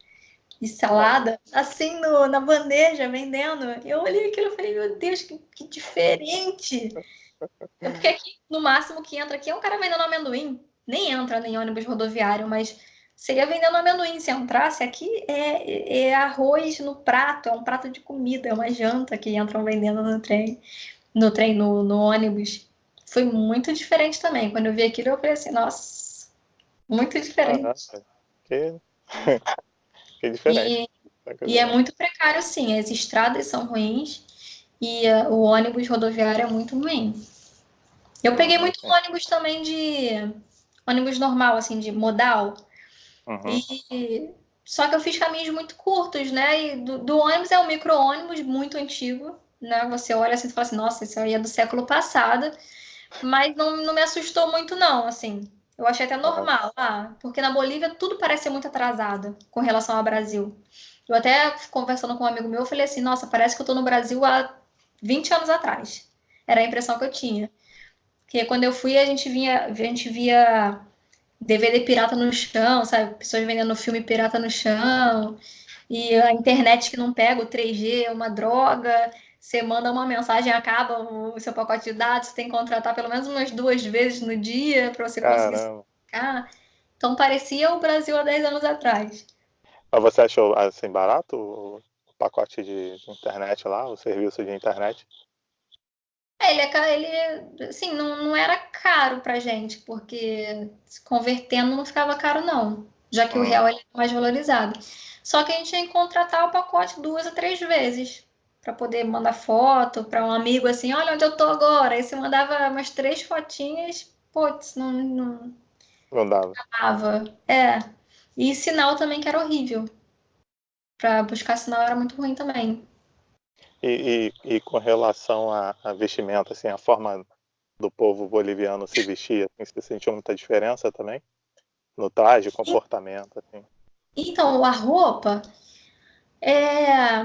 salada, assim na bandeja, vendendo. Eu olhei aquilo e falei, meu Deus, que diferente! É porque aqui, no máximo que entra aqui é um cara vendendo amendoim. Nem entra em ônibus rodoviário, mas seria vendendo amendoim. Se entrasse aqui, é arroz no prato, é um prato de comida, é uma janta que entram vendendo no ônibus. Foi muito diferente também. Quando eu vi aquilo, eu falei assim, nossa, muito diferente. Caraca, que, que diferente. E, e é muito precário, sim. As estradas são ruins e o ônibus rodoviário é muito ruim. Eu peguei muito É. ônibus também de ônibus normal, assim, de modal. Uhum. E só que eu fiz caminhos muito curtos, né? E do ônibus é um micro-ônibus muito antigo, né? Você olha assim e fala assim, nossa, isso aí é do século passado, mas não me assustou muito, não, assim. Eu achei até Ah, normal, porque na Bolívia tudo parece ser muito atrasado com relação ao Brasil. Eu até conversando com um amigo meu, eu falei assim, nossa, parece que eu tô no Brasil há 20 anos atrás. Era a impressão que eu tinha. Porque quando eu fui, a gente via DVD pirata no chão, sabe? Pessoas vendendo filme pirata no chão. E a internet que não pega, o 3G é uma droga. Você manda uma mensagem, acaba o seu pacote de dados, você tem que contratar pelo menos umas 2 vezes no dia para você conseguir se caramba. comunicar. Então parecia o Brasil há 10 anos atrás. Mas você achou assim barato o pacote de internet lá, o serviço de internet? Assim, não era caro pra gente, porque se convertendo não ficava caro, não, já que o Hum, real ele é mais valorizado. Só que a gente tinha que contratar o pacote 2 a 3 vezes para poder mandar foto para um amigo assim, olha onde eu tô agora. Aí você mandava umas 3 fotinhas, putz, não não dava. dava. E sinal também que era horrível. Para buscar sinal era muito ruim também. E com relação a vestimenta, assim, a forma do povo boliviano se vestir, assim, você sentiu muita diferença também? No traje, comportamento, assim? Então, a roupa é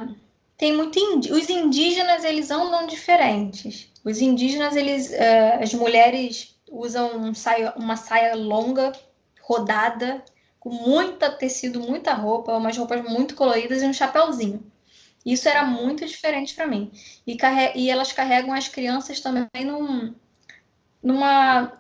tem muito os indígenas eles andam diferentes. Os indígenas as mulheres usam uma saia longa, rodada, com muita tecido, muita roupa, umas roupas muito coloridas e um chapéuzinho. Isso era Uhum. muito diferente para mim. E elas carregam as crianças também numa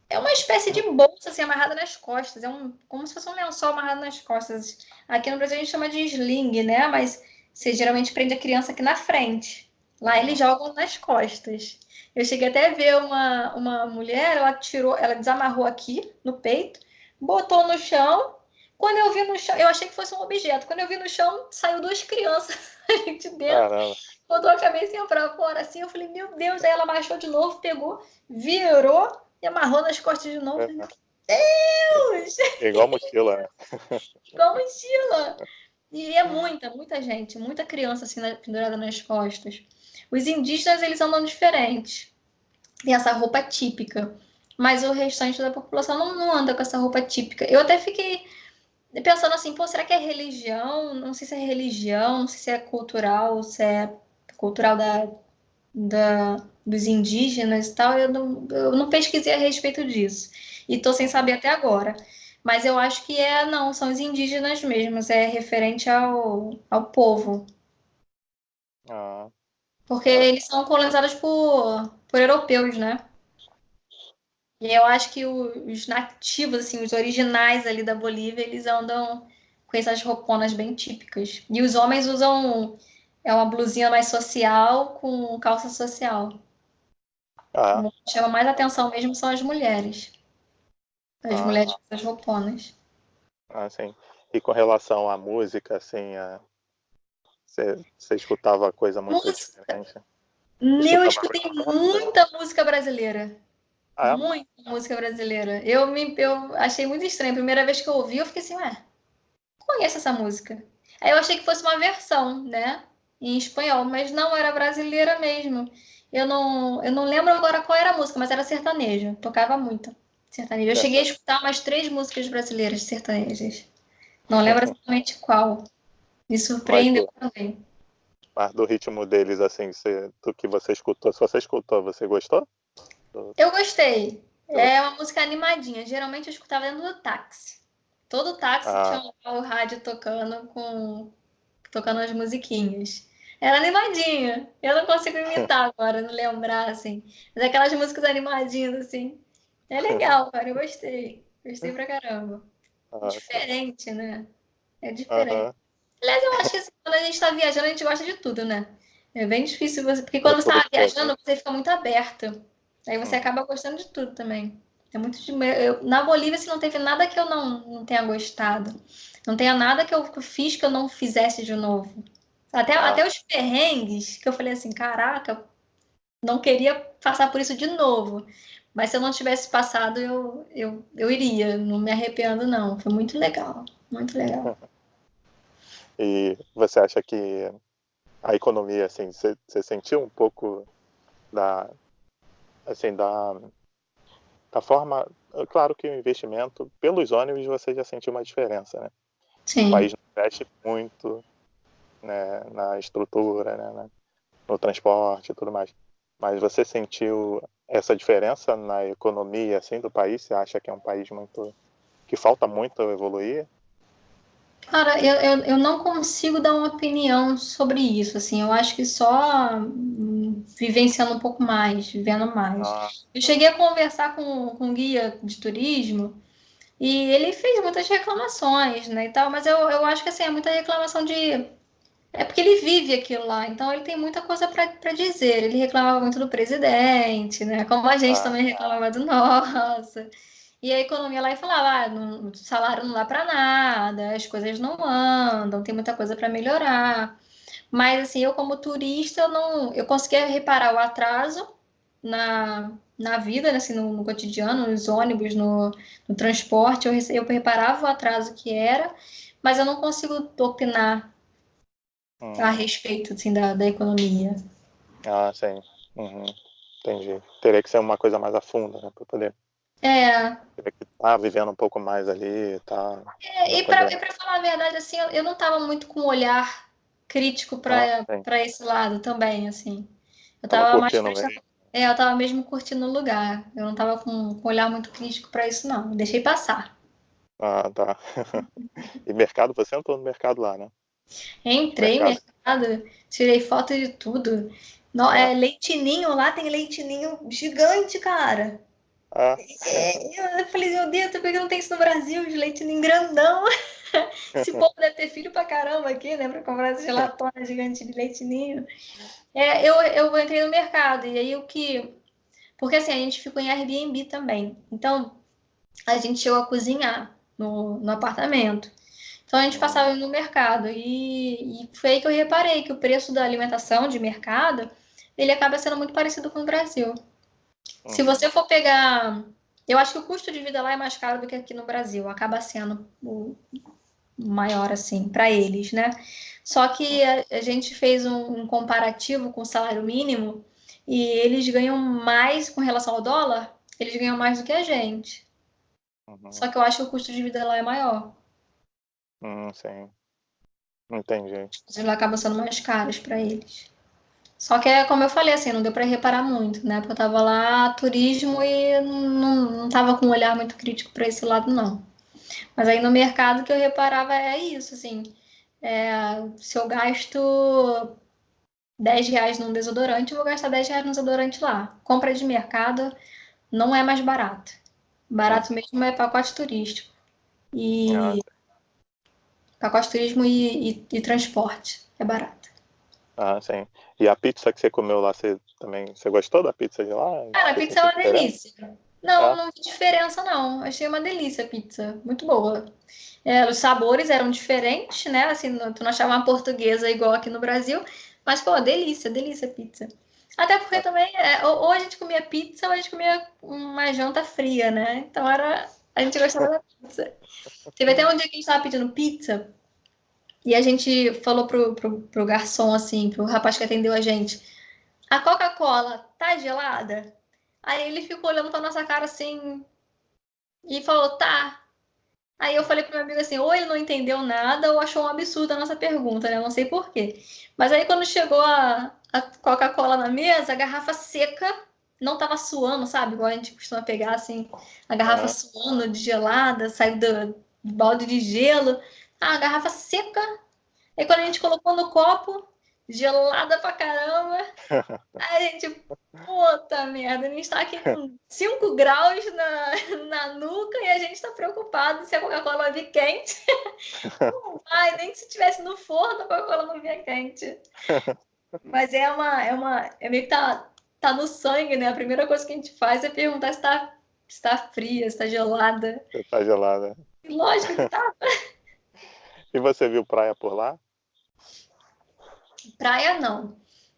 é uma espécie de bolsa assim, amarrada nas costas. Como se fosse um lençol amarrado nas costas. Aqui no Brasil a gente chama de sling, né? Mas você geralmente prende a criança aqui na frente. Lá eles Uhum. jogam nas costas. Eu cheguei até a ver uma mulher, ela desamarrou aqui no peito, botou no chão. Quando eu vi no chão, eu achei que fosse um objeto. Quando eu vi no chão, saiu 2 crianças de dentro, Caramba. botou a cabecinha pra fora assim. Eu falei, meu Deus. Aí ela baixou de novo, pegou, virou e amarrou nas costas de novo. Falei, meu É, Deus! igual mochila, né? Igual mochila! E é muita gente, muita criança assim pendurada nas costas. Os indígenas, eles andam diferentes. Tem essa roupa típica. Mas o restante da população não anda com essa roupa típica. Eu até fiquei pensando assim, pô, será que é religião? Não sei se é religião, não sei se é cultural, se é cultural dos indígenas e tal, eu não pesquisei a respeito disso. E tô sem Uhum. saber até agora. Mas eu acho que não, são os indígenas mesmos, é referente ao povo. Ah, Porque é. eles são colonizados por europeus, né? E eu acho que os nativos, assim, os originais ali da Bolívia, eles andam com essas rouponas bem típicas. E os homens usam uma blusinha mais social com calça social. Ah, O que chama mais atenção mesmo são as mulheres. As ah, mulheres com as rouponas. assim. E com relação à música, assim, você escutava coisa muito Música, diferente? Eu Escutava escutei muito rap? muita música brasileira. Ah, é? Muita música brasileira. Eu achei muito estranho. A primeira vez que eu ouvi, eu fiquei assim, ué, conheço essa música. Aí eu achei que fosse uma versão, né? Em espanhol, mas não era brasileira mesmo. Eu não lembro agora qual era a música, mas era sertanejo. Tocava muito sertanejo. Eu cheguei a Dessa. escutar umas 3 músicas brasileiras sertanejas. Não lembro exatamente qual. Me Mas surpreendeu do, também. mas do ritmo deles, assim, do que você escutou, se você escutou, você gostou? Do- Eu gostei. do- É uma música animadinha. Geralmente eu escutava dentro do táxi. Todo táxi tinha ah, lá o rádio tocando as musiquinhas. Era animadinha. Eu não consigo imitar agora, não lembrar, assim. Mas aquelas músicas animadinhas, assim. É legal, cara. Eu gostei. Gostei pra caramba. sim. Diferente, né? É diferente. Aham. Aliás, eu acho que assim, quando a gente tá viajando, a gente gosta de tudo, né? É bem difícil você. Porque De quando você tudo tá um pouco. viajando, você fica muito aberto. Aí você Uhum. acaba gostando de tudo também. É muito na Bolívia, assim, não teve nada que eu não tenha gostado. Não tenha nada que eu fiz que eu não fizesse de novo. Até Ah, os perrengues, que eu falei assim, caraca, não queria passar por isso de novo. Mas se eu não tivesse passado, eu iria. Não me arrependo, não. Foi muito legal. Muito legal. e você acha que a economia, assim, você sentiu um pouco da, assim, da forma, claro que o investimento, pelos ônibus você já sentiu uma diferença, né? O Sim. país investe muito, né, na estrutura, né, no transporte e tudo mais. Mas você sentiu essa diferença na economia, assim, do país? Você acha que é um país muito, que falta muito evoluir? Cara, eu não consigo dar uma opinião sobre isso, assim, eu acho que só vivenciando um pouco mais, vivendo mais. Ah, Eu cheguei a conversar com um guia de turismo e ele fez muitas reclamações, né, e tal, mas eu acho que, assim, é muita reclamação de... É porque ele vive aquilo lá, então ele tem muita coisa para dizer. Ele reclamava muito do presidente, né, como a gente ah, também reclamava do nosso. E a economia lá e falava, o salário não dá para nada, as coisas não andam, tem muita coisa para melhorar. Mas assim, eu como turista, eu conseguia reparar o atraso na vida, né, assim, no cotidiano, nos ônibus, no transporte, eu reparava o atraso que era, mas eu não consigo opinar a hum, respeito assim, da economia. sim. Uhum, entendi. Teria que ser uma coisa mais a fundo, né, para poder, É, teria que estar vivendo um pouco mais ali, tá, para e para poder. falar a verdade, assim, eu não estava muito com um olhar crítico Sim. para esse lado também, assim. Eu Tava estava mais curtindo prestando, mesmo. eu estava mesmo curtindo o lugar. Eu não estava com um olhar muito crítico para isso, não. Eu deixei passar. Ah, tá. E mercado, você entrou no mercado lá, né? Entrei no Mercado. mercado, tirei foto de tudo. Ah, Leitinho lá, tem leitinho gigante, cara. ah, Eu falei, meu Deus, por que não tem isso no Brasil? De leitinho grandão. Esse povo deve ter filho pra caramba aqui, né? Pra comprar essa gelatona gigante de leitinho. Eu entrei no mercado, e aí o que. Porque assim, a gente ficou em Airbnb também. Então, a gente chegou a cozinhar no apartamento. Então, a gente hum, passava no mercado. E foi aí que eu reparei que o preço da alimentação de mercado ele acaba sendo muito parecido com o Brasil. Se uhum, você for pegar. Eu acho que o custo de vida lá é mais caro do que aqui no Brasil. Acaba sendo o maior, assim, para eles, né? Só que a gente fez um comparativo com o salário mínimo e eles ganham mais com relação ao dólar, eles ganham mais do que a gente. uhum, Só que eu acho que o custo de vida lá é maior. sim. Entendi. Os lá acabam sendo mais caros para eles. Só que é como eu falei, assim, não deu para reparar muito, né? Porque eu tava lá turismo e não tava com um olhar muito crítico para esse lado, não. Mas aí no mercado que eu reparava é isso, assim. Se eu gasto R$ 10 num desodorante, eu vou gastar R$ 10 no desodorante lá. Compra de mercado não é mais barato. Barato Uhum. mesmo é pacote turístico. Ah, E pacote turismo e transporte. É barato. sim. E a pizza que você comeu lá, você também, você gostou da pizza de lá? Cara, a Você pizza é sentiu uma diferença? delícia. Não, É? não vi diferença, não. Achei uma delícia a pizza. Muito boa. Os sabores eram diferentes, né? Assim, tu não achava uma portuguesa igual aqui no Brasil. Mas, pô, delícia, delícia a pizza. Até porque também, ou a gente comia pizza ou a gente comia uma janta fria, né? Então a gente gostava da pizza. Teve até um dia que a gente tava pedindo pizza e a gente falou pro garçom, assim, pro rapaz que atendeu a gente, a Coca-Cola tá gelada? Aí ele ficou olhando pra nossa cara assim e falou, tá. Aí eu falei pro meu amigo assim, ou ele não entendeu nada ou achou um absurdo a nossa pergunta, né? Eu não sei por quê. Mas aí quando chegou a Coca-Cola na mesa, a garrafa seca, não tava suando, sabe? Igual a gente costuma pegar assim, a garrafa Aham. suando de gelada, saiu do balde de gelo. Ah, a garrafa seca. Aí quando a gente colocou no copo, gelada pra caramba. Aí a gente, puta merda, a gente tá aqui com 5 graus na nuca e a gente tá preocupado se a Coca-Cola vai vir quente. Não vai, nem se tivesse no forno a Coca-Cola não vinha quente. Mas é meio que tá no sangue, né? A primeira coisa que a gente faz é perguntar se tá fria, se tá gelada. Tá gelada. E lógico que tá. E você viu praia por lá? Praia não.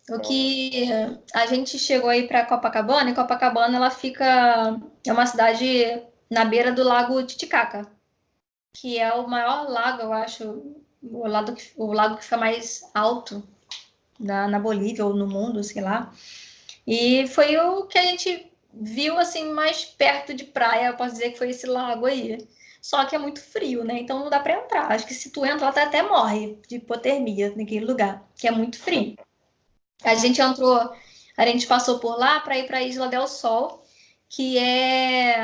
O Não, né? que a gente chegou aí para Copacabana, e Copacabana ela fica é uma cidade na beira do Lago Titicaca, que é o maior lago, eu acho, o lago que fica mais alto na Bolívia ou no mundo, sei lá. E foi o que a gente viu assim mais perto de praia, eu posso dizer que foi esse lago aí. Só que é muito frio, né? Então não dá para entrar. Acho que se tu entra, lá até morre de hipotermia naquele lugar, que é muito frio. A gente entrou, a gente passou por lá para ir para a Isla del Sol, que é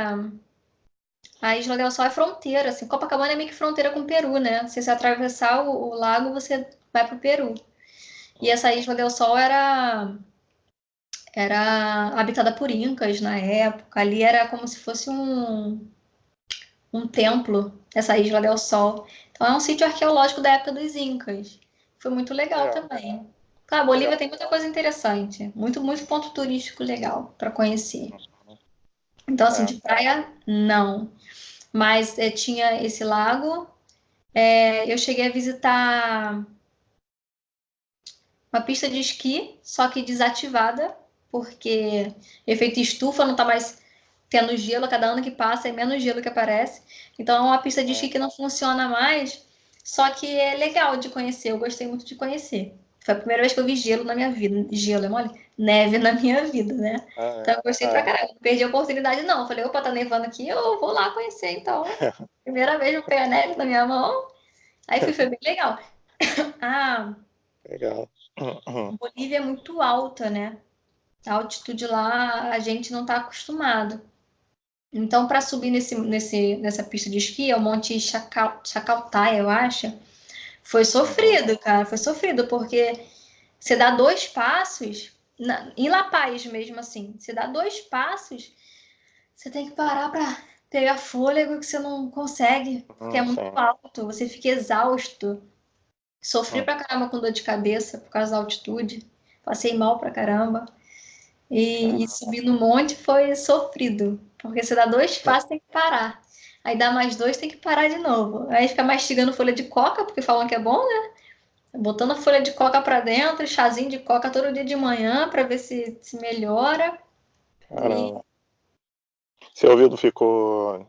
a Isla del Sol é fronteira, assim, Copacabana é meio que fronteira com o Peru, né? Se você atravessar o lago, você vai para o Peru. E essa Isla del Sol era habitada por incas na época. Ali era como se fosse um templo, essa Isla del Sol. Então é um sítio arqueológico da época dos incas. Foi muito legal Legal, também. Claro, a Bolívia legal. tem muita coisa interessante, muito, muito ponto turístico legal para conhecer. Então, assim, É. de praia, não. Mas tinha esse lago. Eu cheguei a visitar uma pista de esqui, só que desativada, porque efeito estufa não tá mais tendo gelo, cada ano que passa é menos gelo que aparece. Então é uma pista de esqui Hum. que não funciona mais, só que é legal de conhecer, eu gostei muito de conhecer. Foi a primeira vez que eu vi gelo na minha vida. Gelo, é mole? Neve na minha vida, né? Ah, Então eu gostei é. pra É. caramba. Não perdi a oportunidade, não. Falei, opa, tá nevando aqui, eu vou lá conhecer, então. Primeira vez eu peguei a neve na minha mão, aí foi bem legal. Ah, Legal. Bolívia é muito alta, né? A altitude lá a gente não está acostumado. Então, para subir nessa pista de esqui, é o Monte Chacaltay, eu acho, foi Uhum. sofrido, cara. Foi sofrido, porque você dá 2 passos, em La Paz mesmo assim, você dá 2 passos, você tem que parar para pegar fôlego que você não consegue, porque é muito Sim. alto, você fica exausto. Sofri Hum. pra caramba com dor de cabeça por causa da altitude. Passei mal pra caramba. E Caramba. subir no monte foi sofrido. Porque você dá 2 passos, tem que parar. Aí dá mais 2, tem que parar de novo. Aí fica mastigando folha de coca, porque falam que é bom, né? Botando folha de coca pra dentro, chazinho de coca todo dia de manhã pra ver se melhora. E Caramba. Seu ouvido ficou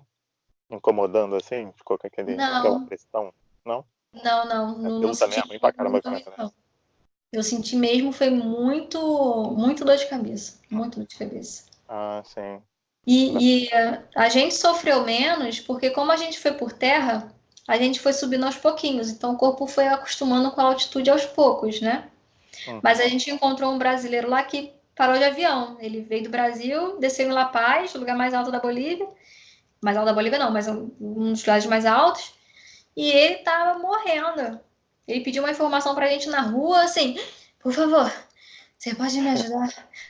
incomodando assim? Ficou com aquela não, pressão? Não? não Aquilo também é senti ruim pra incômodo caramba também, mesmo, né? não. Eu senti mesmo, foi muito, muito dor de cabeça. Muito dor de cabeça. Ah, sim. A gente sofreu menos porque, como a gente foi por terra, a gente foi subindo aos pouquinhos, então o corpo foi acostumando com a altitude aos poucos, né? Mas a Uhum. gente encontrou um brasileiro lá que parou de avião. Ele veio do Brasil, desceu em La Paz, o lugar mais alto da Bolívia. Mais alto da Bolívia não, mas um dos lugares mais altos. E ele tava morrendo. Ele pediu uma informação pra gente na rua, assim, por favor, você pode me ajudar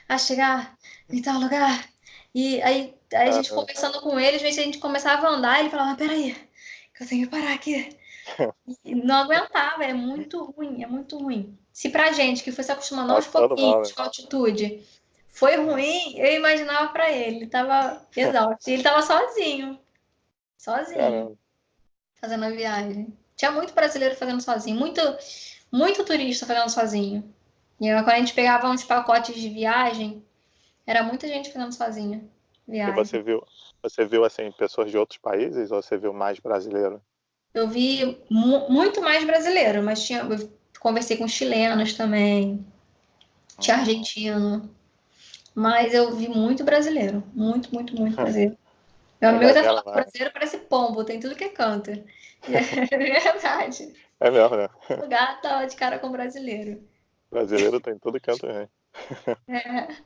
a chegar em tal lugar? E aí a gente Caramba. conversando com ele, às vezes a gente começava a andar, ele falava, peraí, que eu tenho que parar aqui. E não aguentava, é muito ruim, é muito ruim. Se pra gente que foi se acostumando aos Passando mal, pouquinhos né? com a altitude, foi ruim, eu imaginava pra ele. Ele tava exausto. E ele tava sozinho, Caramba. fazendo a viagem. Tinha muito brasileiro fazendo sozinho, muito, muito turista fazendo sozinho. E aí, quando a gente pegava uns pacotes de viagem, era muita gente fazendo sozinha E viagem. você viu assim pessoas de outros países ou você viu mais brasileiro? Eu vi muito mais brasileiro, mas eu conversei com chilenos também, tinha Hum. argentino, mas eu vi muito brasileiro, muito, muito, muito brasileiro. Meu A amigo até galera falou que lá. brasileiro parece pombo, tem tudo que canta. E é verdade. É mesmo, né? O gato tava de cara com brasileiro. Brasileiro tem tudo canto, né? É.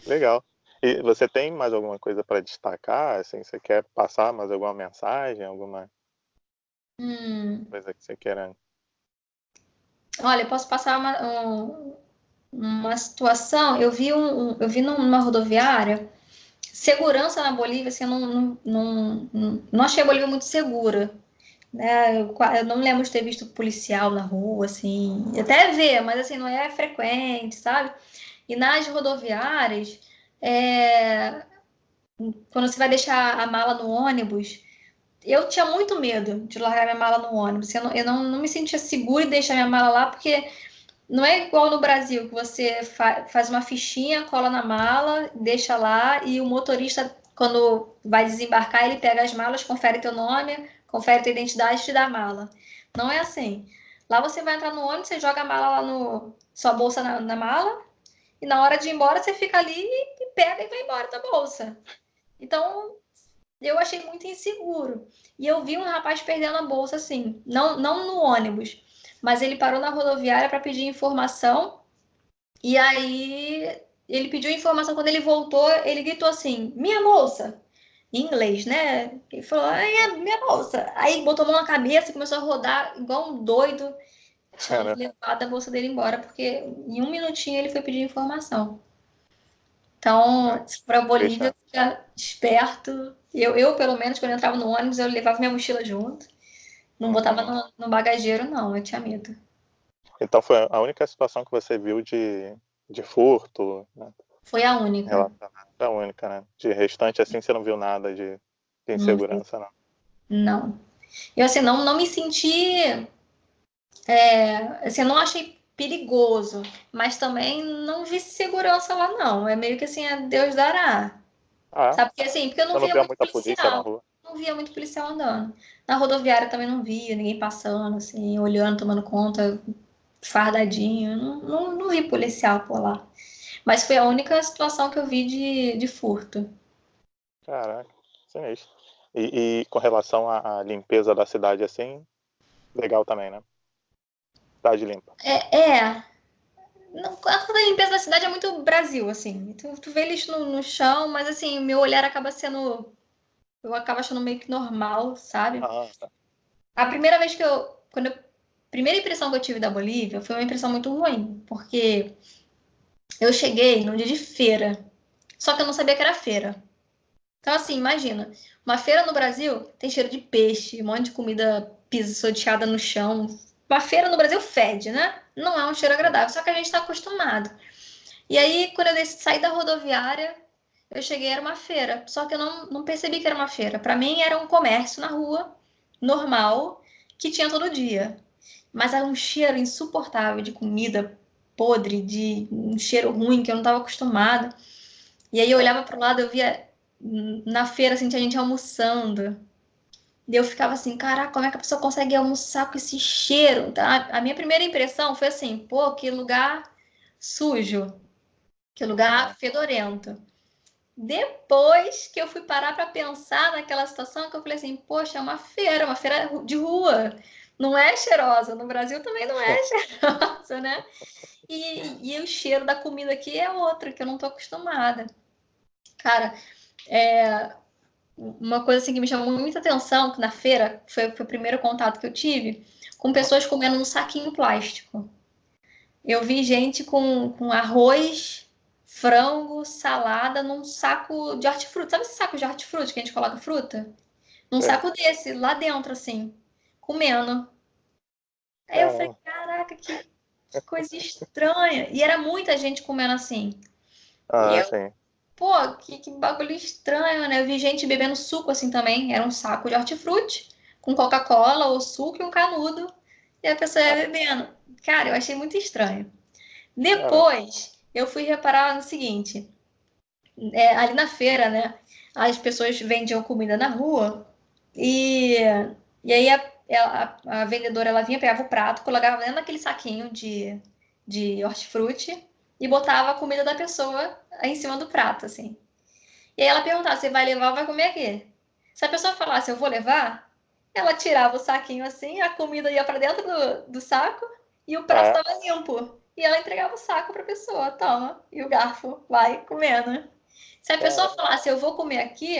Legal. E você tem mais alguma coisa para destacar? Assim, você quer passar mais alguma mensagem, alguma Hum, coisa que você queira? olha, eu posso passar uma situação. Eu vi numa rodoviária. Segurança na Bolívia, assim, eu não achei a Bolívia muito segura, né? Eu não lembro de ter visto policial na rua, assim, até ver, mas assim, não é frequente, sabe? E nas rodoviárias, é, quando você vai deixar a mala no ônibus, eu tinha muito medo de largar minha mala no ônibus. Eu não me sentia segura em deixar minha mala lá, porque não é igual no Brasil, que você faz uma fichinha, cola na mala, deixa lá e o motorista, quando vai desembarcar, ele pega as malas, confere teu nome, confere tua identidade e te dá a mala. Não é assim. Lá você vai entrar no ônibus, você joga a mala lá no sua bolsa na mala e na hora de ir embora você fica ali e pega e vai embora da bolsa. Então eu achei muito inseguro. E eu vi um rapaz perdendo a bolsa assim, não no ônibus, mas ele parou na rodoviária para pedir informação e aí ele pediu informação. Quando ele voltou, ele gritou assim: Minha bolsa! Em inglês, né? Ele falou: Ai, é minha bolsa! Aí botou a mão na cabeça e começou a rodar igual um doido. Tinha Cara, levado a bolsa dele embora, porque em um minutinho ele foi pedir informação. Então, para deixa. Bolívia, fica esperto. Pelo menos, quando eu entrava no ônibus, eu levava minha mochila junto. Não botava Uhum. no bagageiro, não. Eu tinha medo. Então foi a única situação que você viu de furto, né? Foi a única. Relacionada. A única, né? De restante, assim, você não viu nada de Não vi. insegurança, não. Não. Eu, assim, não me senti. Assim, eu não achei perigoso, mas também não vi segurança lá, não. É meio que assim, é Deus dará. Ah, Sabe? Porque eu não você não via vê muito muita polícia na policial. rua? Não via muito policial andando. Na rodoviária também não via ninguém passando, assim, olhando, tomando conta, fardadinho. Não vi policial por lá. Mas foi a única situação que eu vi de furto. Caraca, sinistro. E com relação à limpeza da cidade, assim, legal também, né? Cidade limpa. É. A limpeza da cidade é muito Brasil, assim. Tu vê lixo no chão, mas assim, o meu olhar acaba sendo. Eu acabo achando meio que normal, sabe? Ah, tá. A primeira vez que eu. Primeira impressão que eu tive da Bolívia foi uma impressão muito ruim, porque eu cheguei num dia de feira, só que eu não sabia que era feira. Então, assim, imagina, uma feira no Brasil tem cheiro de peixe, um monte de comida pisoteada no chão. Uma feira no Brasil fede, né? Não é um cheiro agradável, só que a gente está acostumado. E aí, quando eu saí da rodoviária, eu cheguei, era uma feira. Só que eu não percebi que era uma feira. Para mim, era um comércio na rua, normal, que tinha todo dia. Mas era um cheiro insuportável de comida podre, de um cheiro ruim que eu não estava acostumada. E aí eu olhava para o lado, eu via na feira assim, tinha gente almoçando. E eu ficava assim, caraca, como é que a pessoa consegue almoçar com esse cheiro? A minha primeira impressão foi assim, pô, que lugar sujo, que lugar Uhum. fedorento. Depois que eu fui parar para pensar naquela situação, que eu falei assim, poxa, é uma feira de rua. Não é cheirosa. No Brasil também não é cheirosa, né? E o cheiro da comida aqui é outro, que eu não tô acostumada. Cara, uma coisa assim que me chamou muita atenção, que na feira foi o primeiro contato que eu tive, com pessoas comendo num saquinho plástico. Eu vi gente com arroz, frango, salada num saco de hortifruti. Sabe esse saco de hortifruti que a gente coloca fruta? Num Sei. saco desse, lá dentro, assim, comendo. Aí eu falei, Caramba. caraca, que coisa estranha. E era muita gente comendo assim. E Ah, eu, sim. pô, que bagulho estranho, né? Eu vi gente bebendo suco assim também. Era um saco de hortifruti, com Coca-Cola ou suco e um canudo. E a pessoa ia Ah, bebendo. Cara, eu achei muito estranho. Caramba. Depois, eu fui reparar no seguinte, ali na feira, né, as pessoas vendiam comida na rua e, e aí a vendedora, ela vinha, pegava o prato, colocava dentro daquele saquinho de hortifruti e botava a comida da pessoa em cima do prato, assim. E aí ela perguntava, você vai levar ou vai comer aqui? Se a pessoa falasse, eu vou levar, ela tirava o saquinho assim, a comida ia para dentro do saco e o prato É, estava limpo. E ela entregava o saco para a pessoa, toma, e o garfo vai comendo. Se a pessoa cara, falasse, eu vou comer aqui,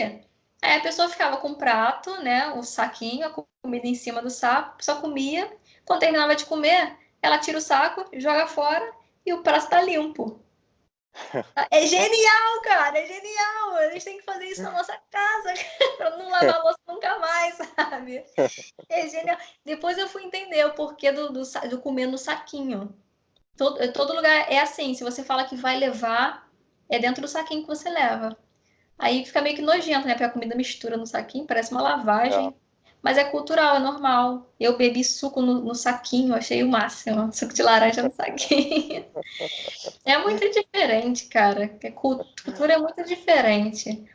aí a pessoa ficava com o prato, né, o saquinho, a comida em cima do saco, a pessoa comia, quando terminava de comer, ela tira o saco, joga fora e o prato está limpo. É genial, cara, é genial. A gente tem que fazer isso na nossa casa para não lavar a louça nunca mais, sabe? É genial. Depois eu fui entender o porquê do comer no saquinho. Todo lugar é assim. Se você fala que vai levar, é dentro do saquinho que você leva. Aí fica meio que nojento, né? Porque a comida mistura no saquinho, parece uma é. lavagem. Mas é cultural, é normal. Eu bebi suco no saquinho, achei o máximo. Suco de laranja no saquinho. É muito diferente, cara. Cultura é muito diferente.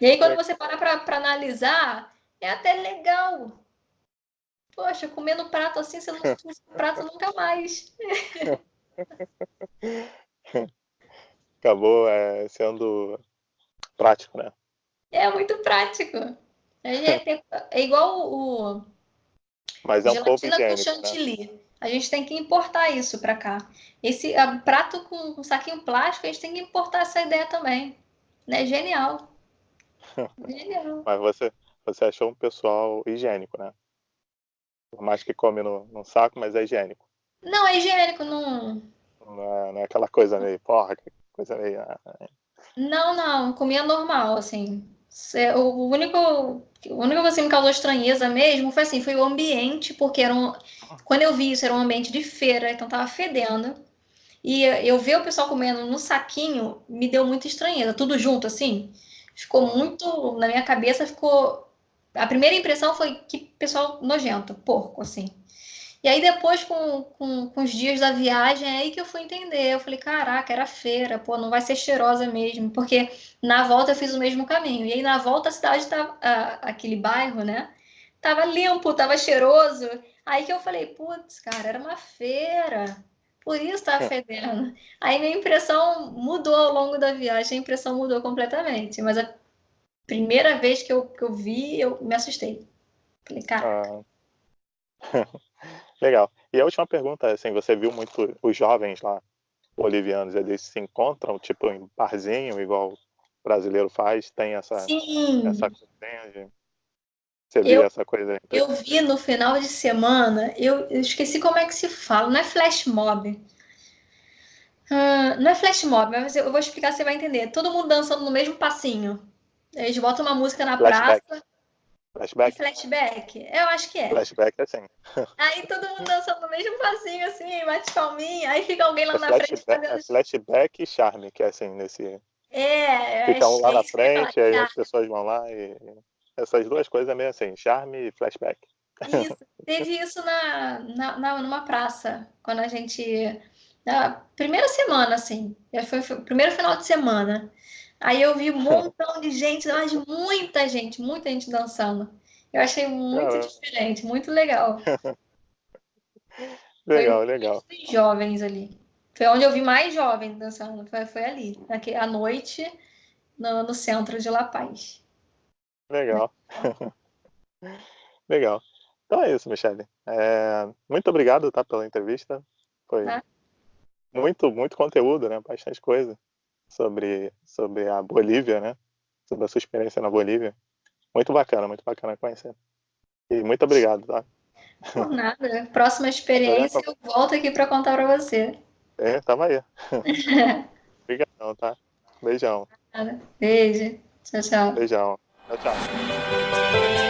E aí, quando você para analisar, é até legal. Poxa, comer no prato assim, você não usa o prato nunca mais. Acabou sendo prático, né? É muito prático. É igual o Mas é um pouco gelatina com higiênico, né? chantilly. A gente tem que importar isso para cá. Esse prato com saquinho plástico, a gente tem que importar essa ideia também. Né? Genial. Genial. Mas você achou um pessoal higiênico, né? Por mais que come no saco, mas é higiênico. Não, é higiênico, não. Não é aquela coisa meio, porra, que coisa meio. Não, não, comia normal, assim. O único que assim, me causou estranheza mesmo foi assim, foi o ambiente, porque quando eu vi isso, era um ambiente de feira, então tava fedendo. E eu ver o pessoal comendo no saquinho me deu muita estranheza, tudo junto, assim. Ficou Uhum. muito, na minha cabeça ficou. A primeira impressão foi que pessoal nojento, porco, assim. E aí depois, com os dias da viagem, é aí que eu fui entender. Eu falei, caraca, era feira, pô, não vai ser cheirosa mesmo. Porque na volta eu fiz o mesmo caminho. E aí na volta a cidade tava, aquele bairro, né? Tava limpo, tava cheiroso. Aí que eu falei, putz, cara, era uma feira. Por isso tava fedendo. Aí minha impressão mudou ao longo da viagem, a impressão mudou completamente. Mas a primeira vez que eu vi, eu me assustei. Falei, caraca. Ah, legal. E a última pergunta é assim, você viu muito os jovens lá, bolivianos, eles se encontram, tipo, em barzinho, igual o brasileiro faz? Tem essa Sim, coisinha você via eu essa coisa entre Eu vi no final de semana, eu esqueci como é que se fala, não é flash mob. Não é flash mob, mas eu vou explicar, você vai entender. Todo mundo dançando no mesmo passinho. Eles botam uma música na flashback? praça e Flashback? flashback. Eu acho que é. Flashback é assim. Aí todo mundo dançando no mesmo passinho, assim, bate palminha. Aí fica alguém lá É na frente flashback, fazendo. flashback e charme, que é assim, nesse. É Ficam lá na isso que eu ia falar. frente, aí Tá, as pessoas vão lá e. Essas duas coisas é meio assim, charme e flashback. isso. Teve isso numa praça, quando a gente. Na primeira semana, assim. Foi o primeiro final de semana. Aí eu vi um montão de gente, mas muita gente dançando. Eu achei muito Caramba, diferente, muito legal. Foi legal, legal, muito jovens ali. Foi onde eu vi mais jovens dançando. Foi ali, à noite, no centro de La Paz. legal, legal. Então é isso, Michele. Muito obrigado, tá, pela entrevista. Foi Tá? muito conteúdo, né? Bastante coisa sobre a Bolívia, né? Sobre a sua experiência na Bolívia. Muito bacana conhecer. E muito obrigado, tá? Por nada. Próxima Adorei experiência, eu volto aqui para contar para você. tamo aí. Obrigadão, tá? Beijão, Beijo. Tchau, tchau. beijão. Tchau, tchau.